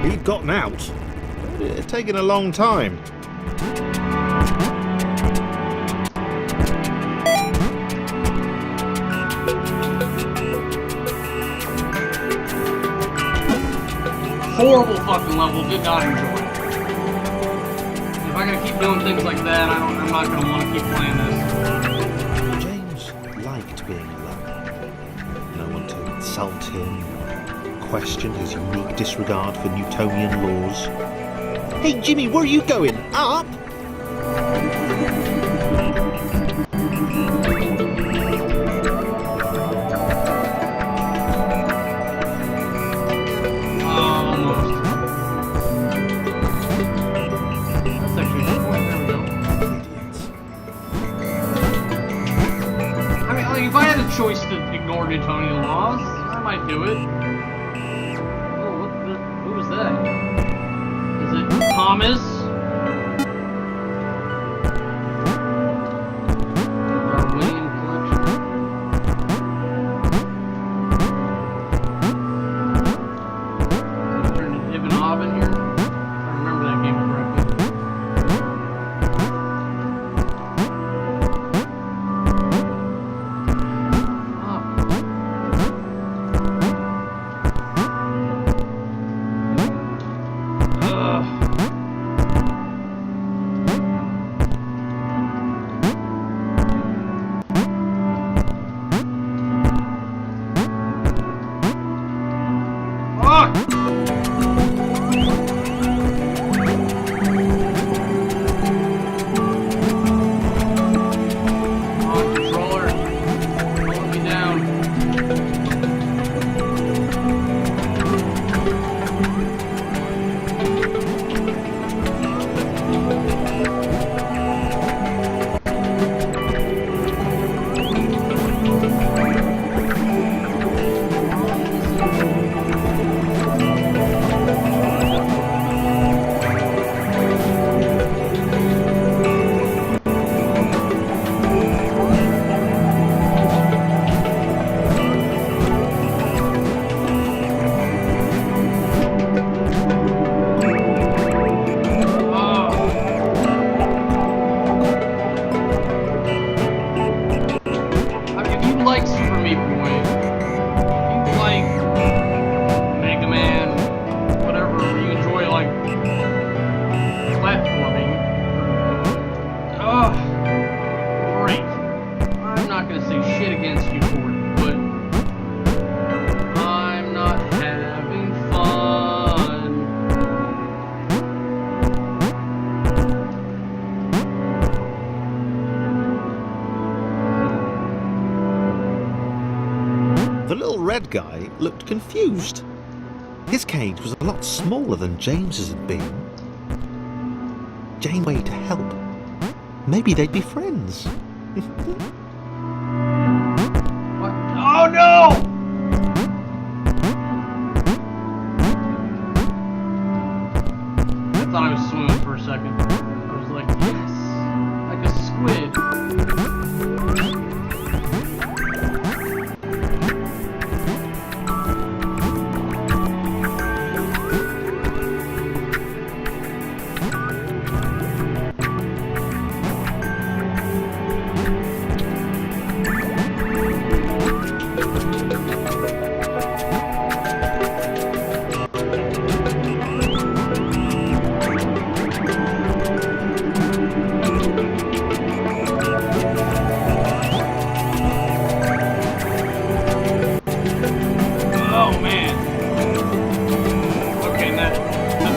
He'd gotten out. It'd taken a long time. Horrible fucking level, did not enjoy it. If I gotta keep doing things like that, I'm not gonna want to keep playing this. James liked being alone. No one to insult him, question his unique disregard for Newtonian laws. Hey Jimmy, where are you going? Up? Almost. That's actually a good point. There we go. I mean, like, if I had a choice to ignore Newtonian laws, I might do it. Oh, who was that? Is it Thomas? Darwinian collection. Is it turned into Ibn Abin here? If I remember that game correctly. Controller, hold me down. I mean, if you like Super Meat Boy, if you like Mega Man, whatever, you enjoy like platforming, great. I'm not gonna say shit against you for it, but I'm not having fun. The little red guy looked confused. His cage was a lot smaller than James's had been. Jane way to help. Maybe they'd be friends. What? Oh no! thought I was swimming for a second. I was like, yes, like a squid.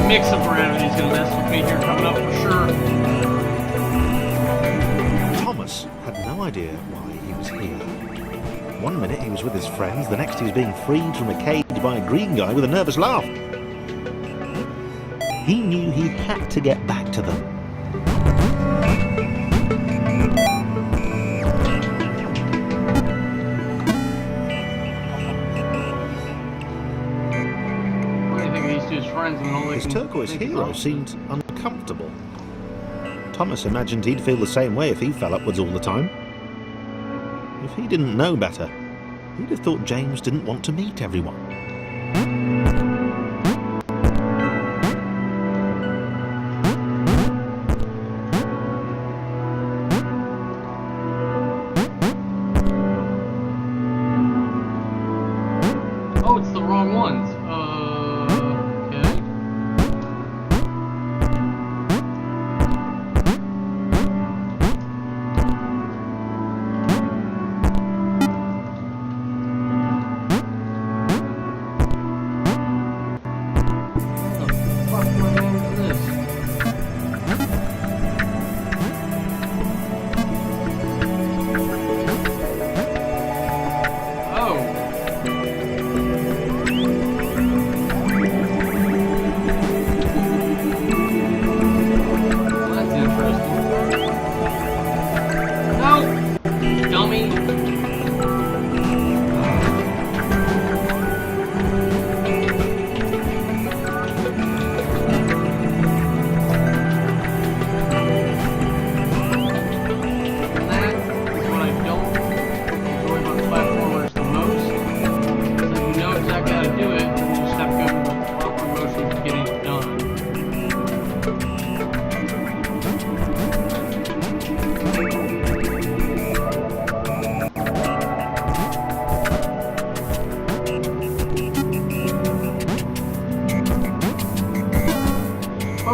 Mix of gravity is going to mess with me here coming up for sure. Thomas had no idea why he was here. One minute he was with his friends, the next he was being freed from a cage by a green guy with a nervous laugh. He knew he had to get back to them. His turquoise hero seemed uncomfortable. Thomas imagined he'd feel the same way if he fell upwards all the time. If he didn't know better, he'd have thought James didn't want to meet everyone. Oh, it's the wrong ones.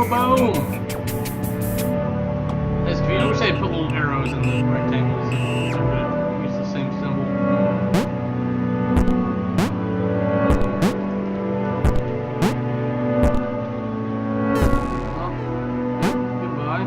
Boom! As if I wish they had put little arrows in the rectangles. They would have used the same symbol. Well, goodbye.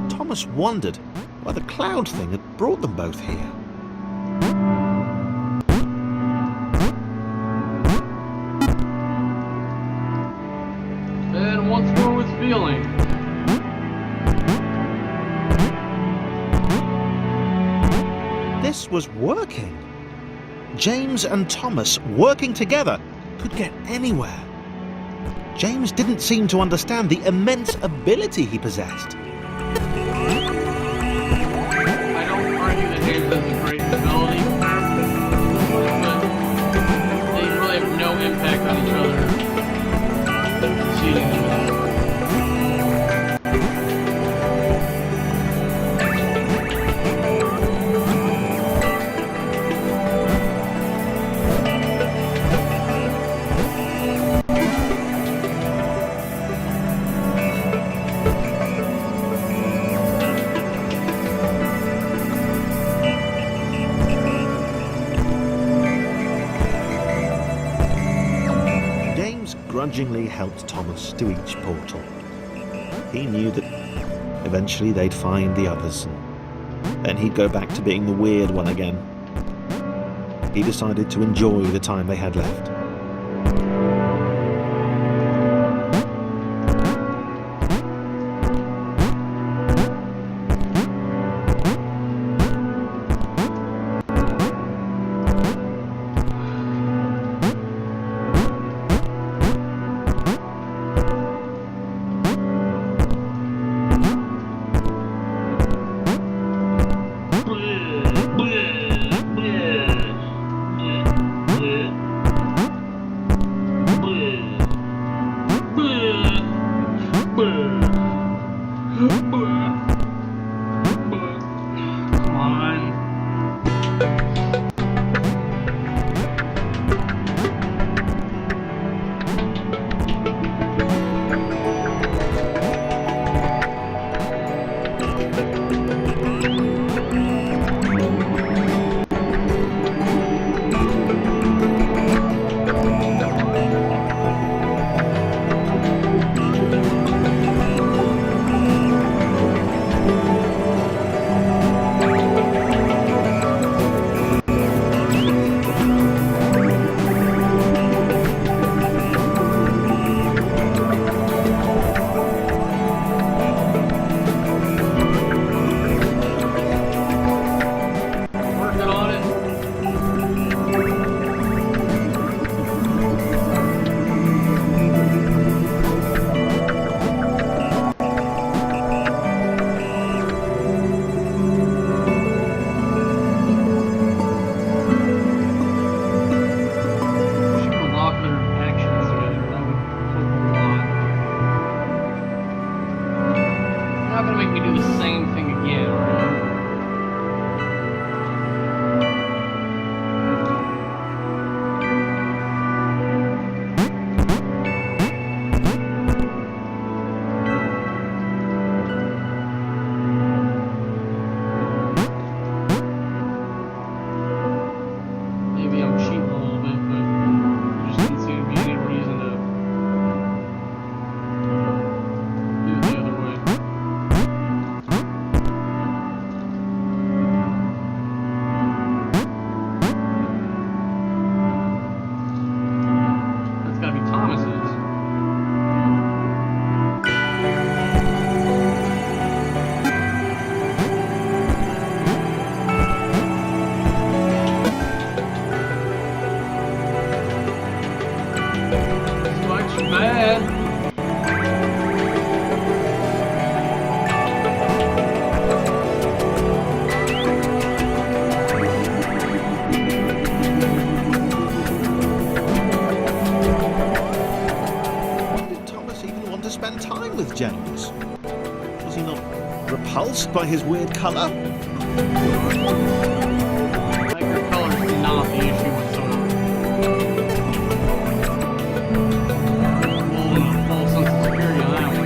Thomas wondered why the cloud thing had brought them both here. And once more with feeling. This was working. James and Thomas working together could get anywhere. James didn't seem to understand the immense ability he possessed. I don't argue that James has a great ability, but they really have no impact on each other. Succeeding each other. Grudgingly helped Thomas to each portal. He knew that eventually they'd find the others, and then he'd go back to being the weird one again. he decided to enjoy the time they had left. James? Was he not repulsed by his weird colour? Like, your colour is not the issue whatsoever. Full sense of security on that one.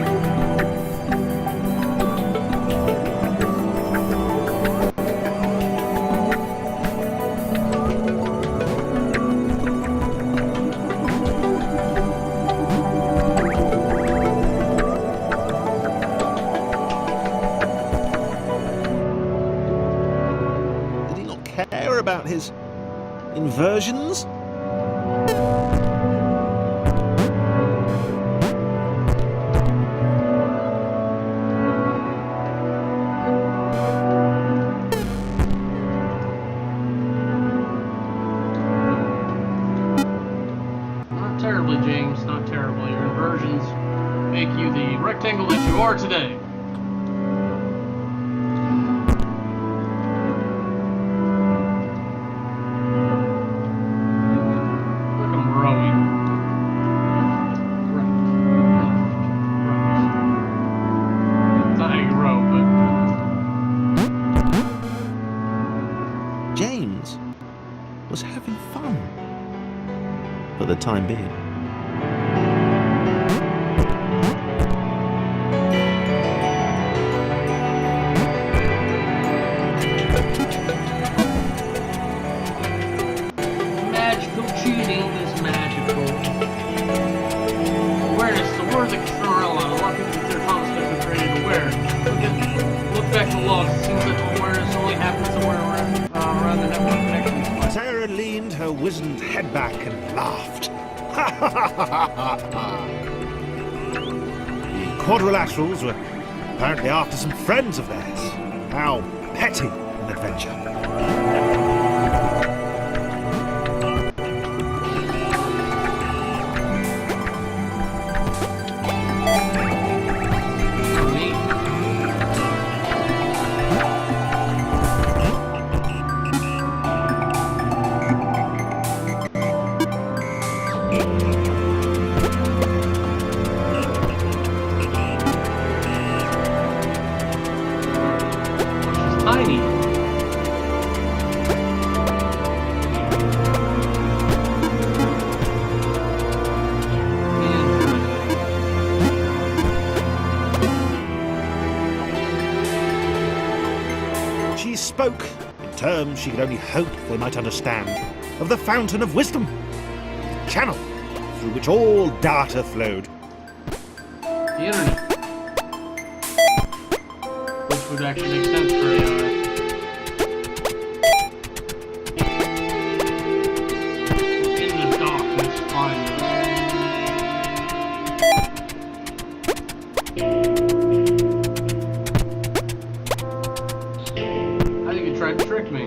About his inversions? Not terribly, James, not terribly. Your inversions make you the rectangle that you are today. Was having fun for the time being. Magical cheating is magical. Awareness, the word that gets thrown around a lot. A lot of people consider Thomas to be created aware. Look back to logs. It seems like awareness only happens somewhere around the network connection. Tara Lean Sarah wizened head back and laughed. The quadrilaterals were apparently after some friends of theirs. How petty an adventure. She spoke in terms she could only hope they might understand, of the fountain of wisdom, the channel through which all data flowed. The internet. Which would actually make sense for AI. In the darkness, fine. I think you tried to trick me.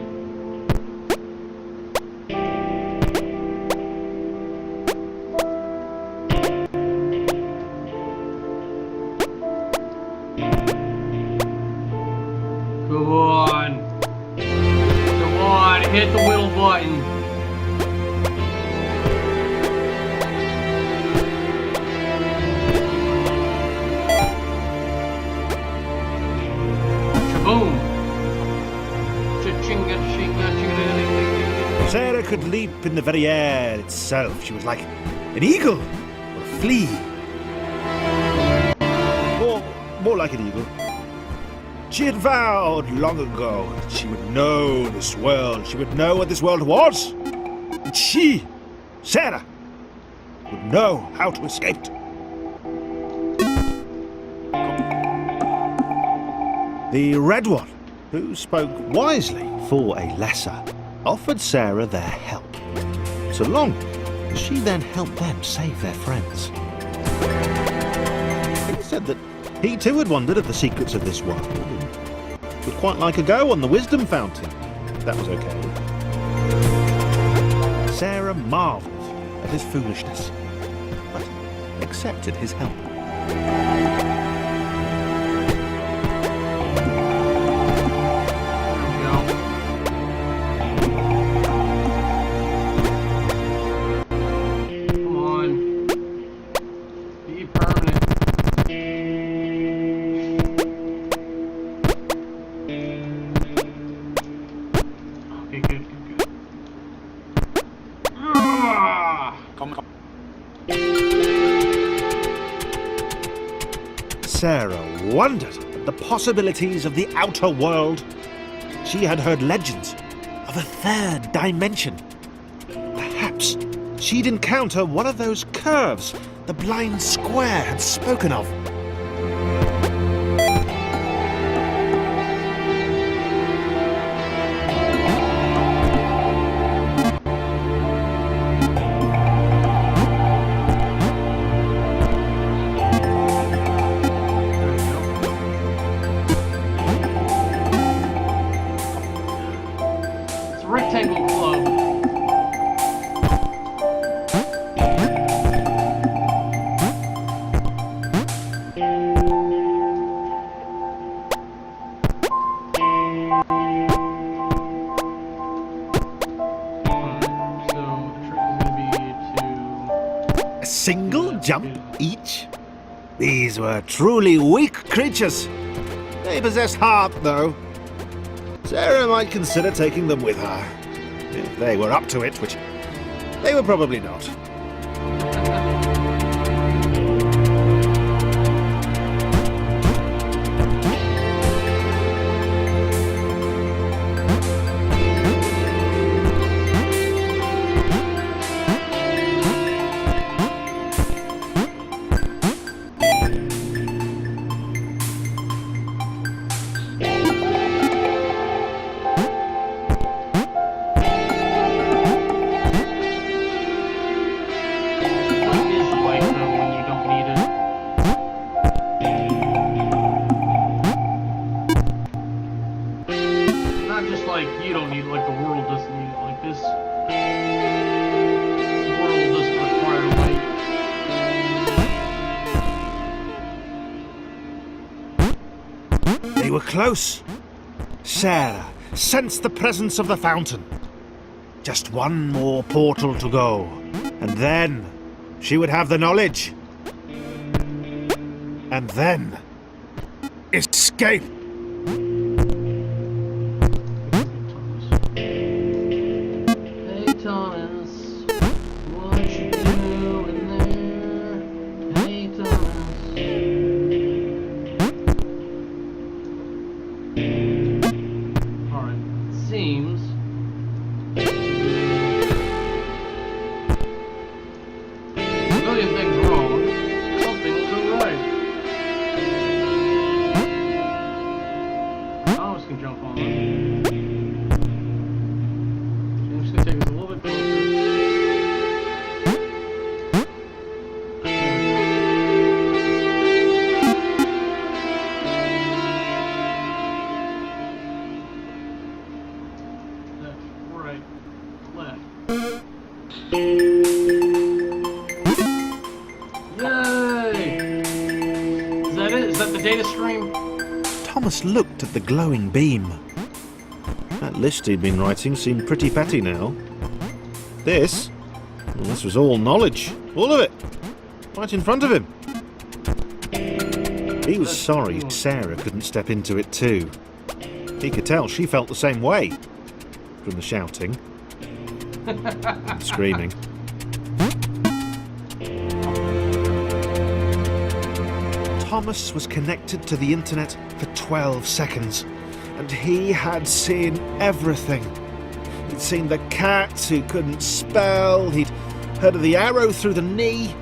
Come on. Come on, hit the whittle button. Boom. Cha-chinga, chinga, chinga. Sarah could leap in the very air itself. She was like an eagle or a flea. More like an eagle. She had vowed long ago that she would know this world. She would know what this world was. And she, Sarah, would know how to escape it. The Red One, who spoke wisely for a lesser, offered Sarah their help, so long as she then helped them save their friends. He said that he too had wondered at the secrets of this world, and would quite like a go on the wisdom fountain, if that was okay. Sarah marvelled at his foolishness, but accepted his help. Sarah wondered at the possibilities of the outer world. She had heard legends of a third dimension. Perhaps she'd encounter one of those curves the blind square had spoken of. Rectangle globe. A single jump each? These were truly weak creatures. They possessed heart, though. Sarah might consider taking them with her, if they were up to it, which they were probably not. need, like the world doesn't need it. Like this world doesn't require light. They were close. Sarah sensed the presence of the fountain. Just one more portal to go, and then she would have the knowledge. And then escape. Hey Thomas, what you doing there? Hey Thomas. Alright, seems a million things wrong. Something will go right. Thomas can jump on it. It's gonna take us a little bit closer. Left, right, left. Yay! Is that it? Is that the data stream? Thomas looked at the glowing beam. That list he'd been writing seemed pretty petty now. This? Well, this was all knowledge. All of it. Right in front of him. He was sorry Sarah couldn't step into it too. He could tell she felt the same way. From the shouting. And screaming. Thomas was connected to the internet for 12 seconds, and he had seen everything. He'd seen the cat who couldn't spell, he'd heard of the arrow through the knee.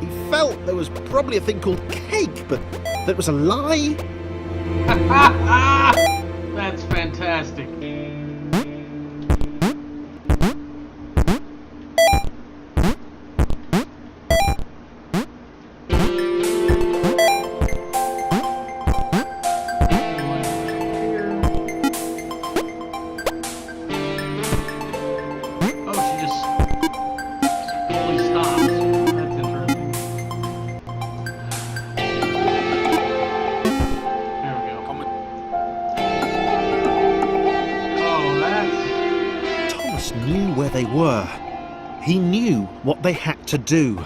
He felt there was probably a thing called cake, but that was a lie. That's fantastic. They were. He knew what they had to do.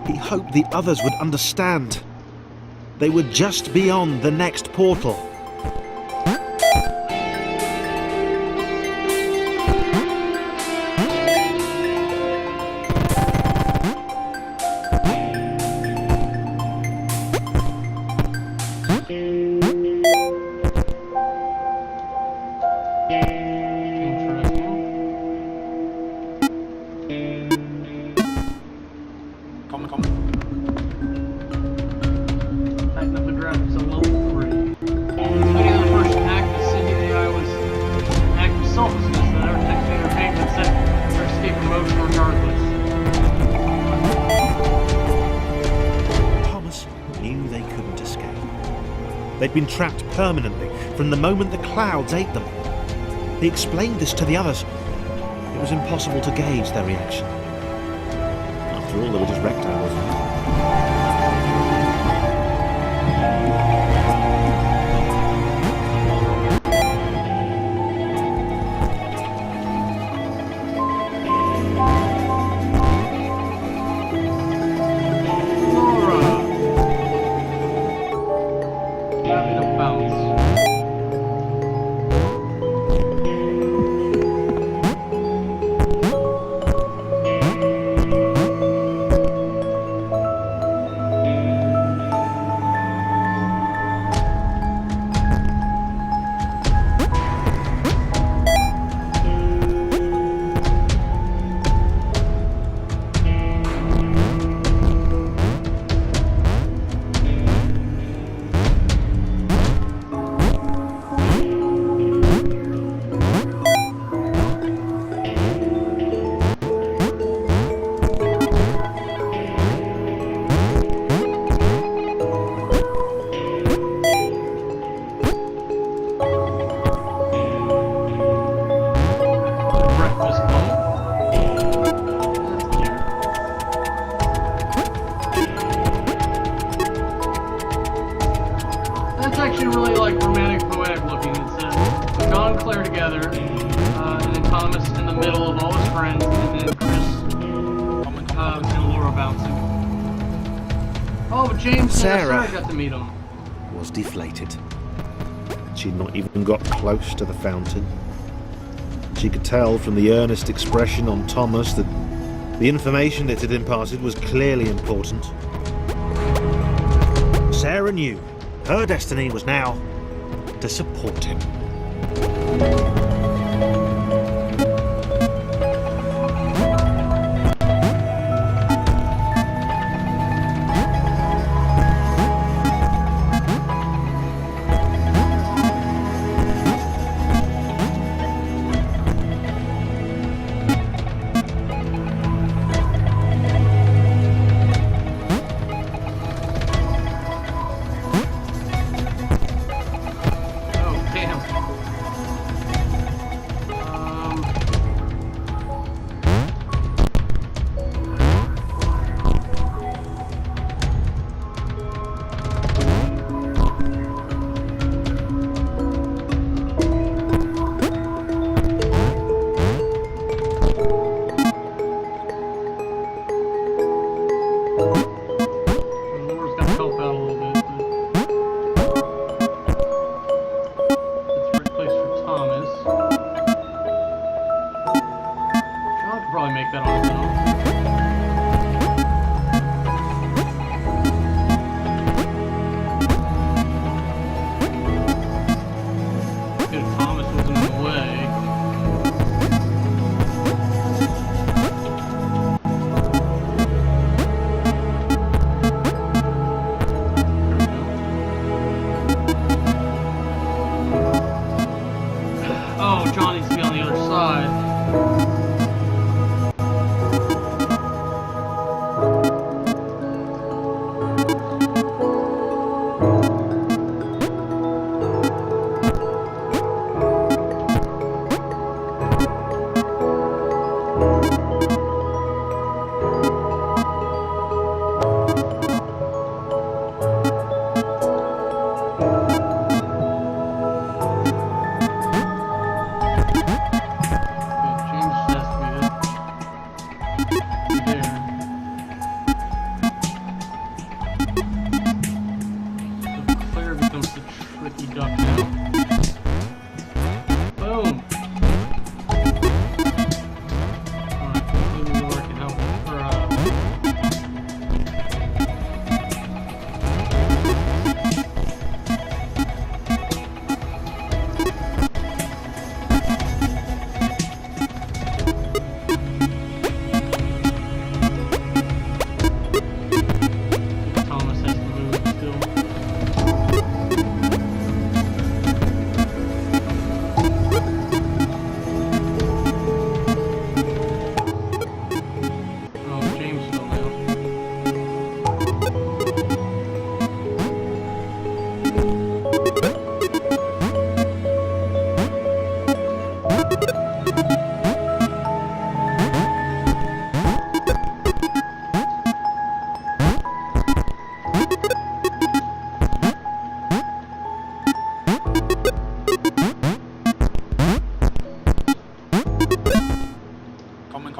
He hoped the others would understand. They were just beyond the next portal. They'd been trapped permanently from the moment the clouds ate them. He explained this to the others. It was impossible to gauge their reaction. After all, they were just rectangles. together, and then Thomas in the middle of all his friends, and then Chris and Laura bouncing. Oh, but James and Sarah got to meet him. Was deflated. She'd not even got close to the fountain. She could tell from the earnest expression on Thomas that the information it had imparted was clearly important. Sarah knew her destiny was now to support him.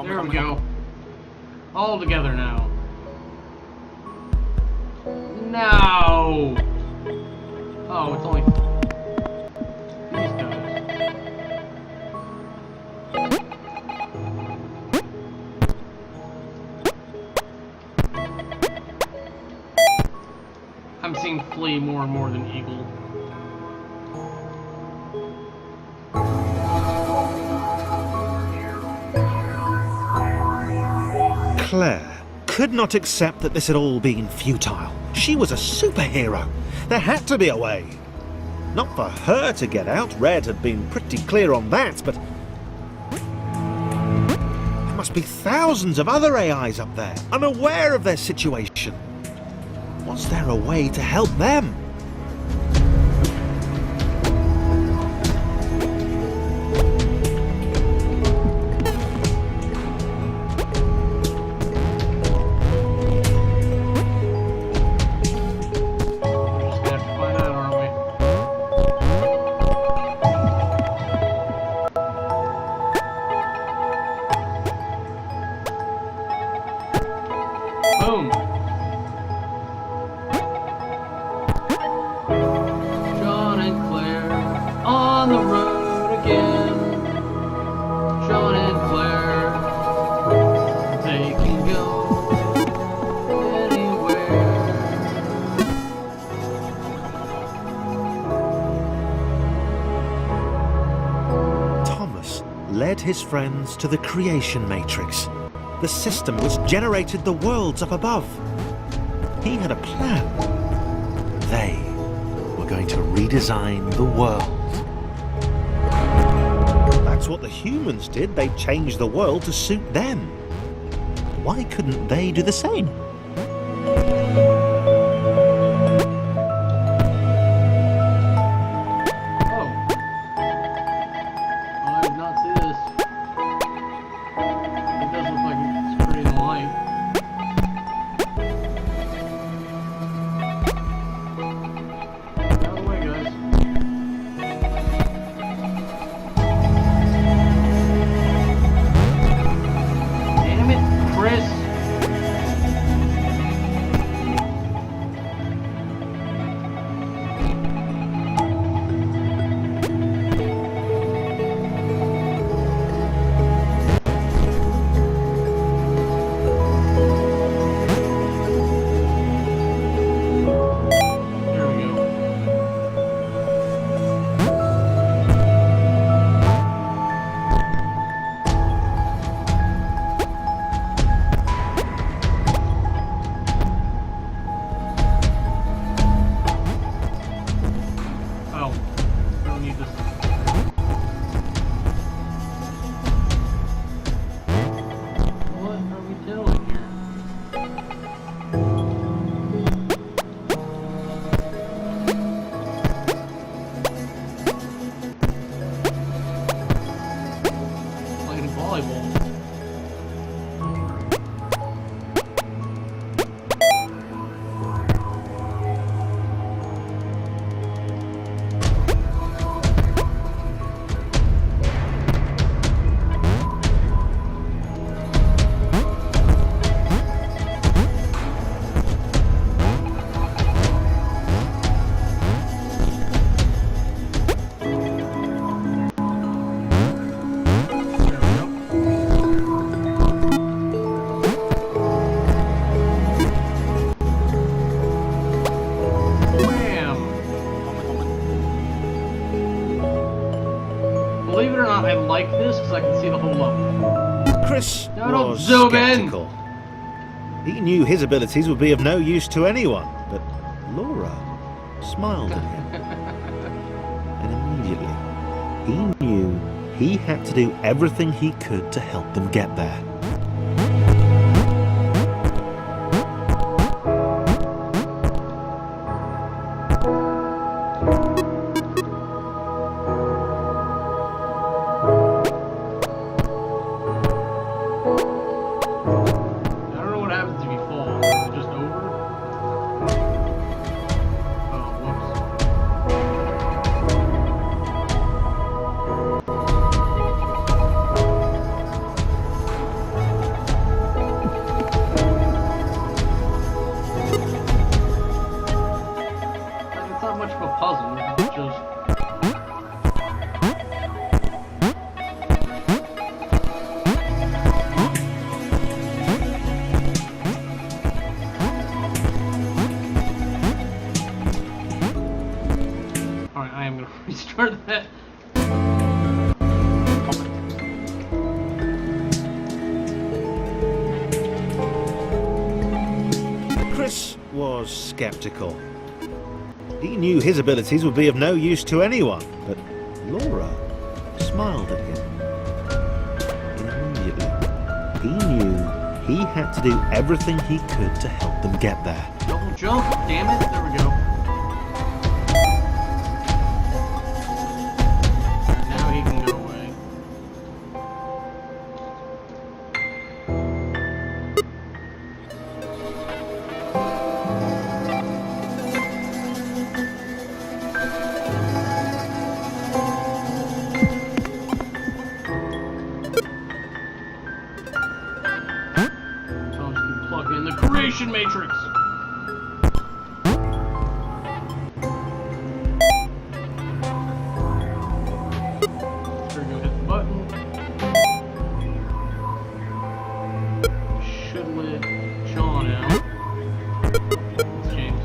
There we go. All together now. No! Oh, it's only these guys. I'm seeing Flea more and more than Eagle. Claire could not accept that this had all been futile. She was a superhero. There had to be a way. Not for her to get out. Red had been pretty clear on that, but there must be thousands of other AIs up there, unaware of their situation. Was there a way to help them? led his friends to the creation matrix, the system which generated the worlds up above. He had a plan. They were going to redesign the world. That's what the humans did. They changed the world to suit them. Why couldn't they do the same? Believe it or not, I like this because I can see the whole level. Chris Don't was zoom skeptical. He knew his abilities would be of no use to anyone, but Laura smiled at him. And immediately, he knew he had to do everything he could to help them get there. Restart that. Chris was skeptical. He knew his abilities would be of no use to anyone, but Laura smiled at him. And immediately, he knew he had to do everything he could to help them get there. Double jump, damn it, there we go. Creation matrix. Sure, go hit the button. Should let Sean out. It's James.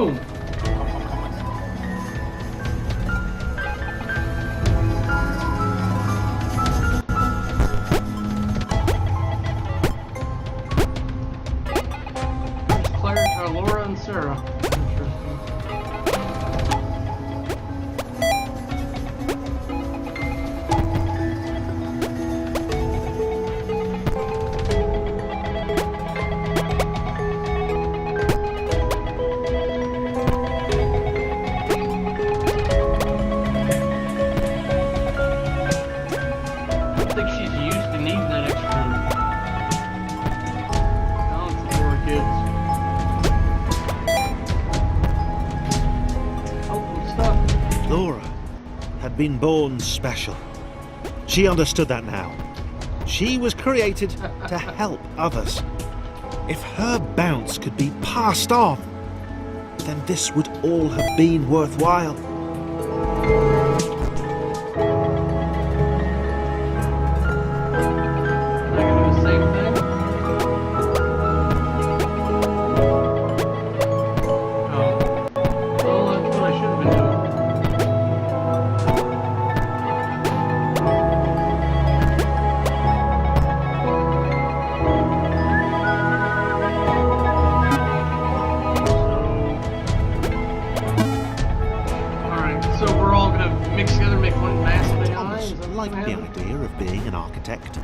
Boom. Claire, Laura and Sarah. Interesting. I think she's used to needing that extra balance for her kids. Oh, stuff. Laura had been born special. She understood that now. She was created to help others. If her bounce could be passed on, then this would all have been worthwhile. I can do the same thing. Oh. Well, that's what I should have been doing. Alright, so we're all gonna mix together and make one massive AI? Thomas Is that what's liked gonna the happen? idea of being an architect.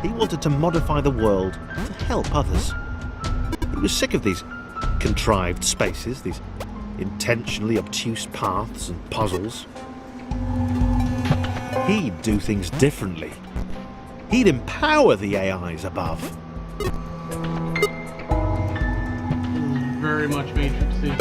He wanted to modify the world to help others. He was sick of these contrived spaces, these intentionally obtuse paths and puzzles. He'd do things differently. He'd empower the AIs above. This is very much Matrix-y.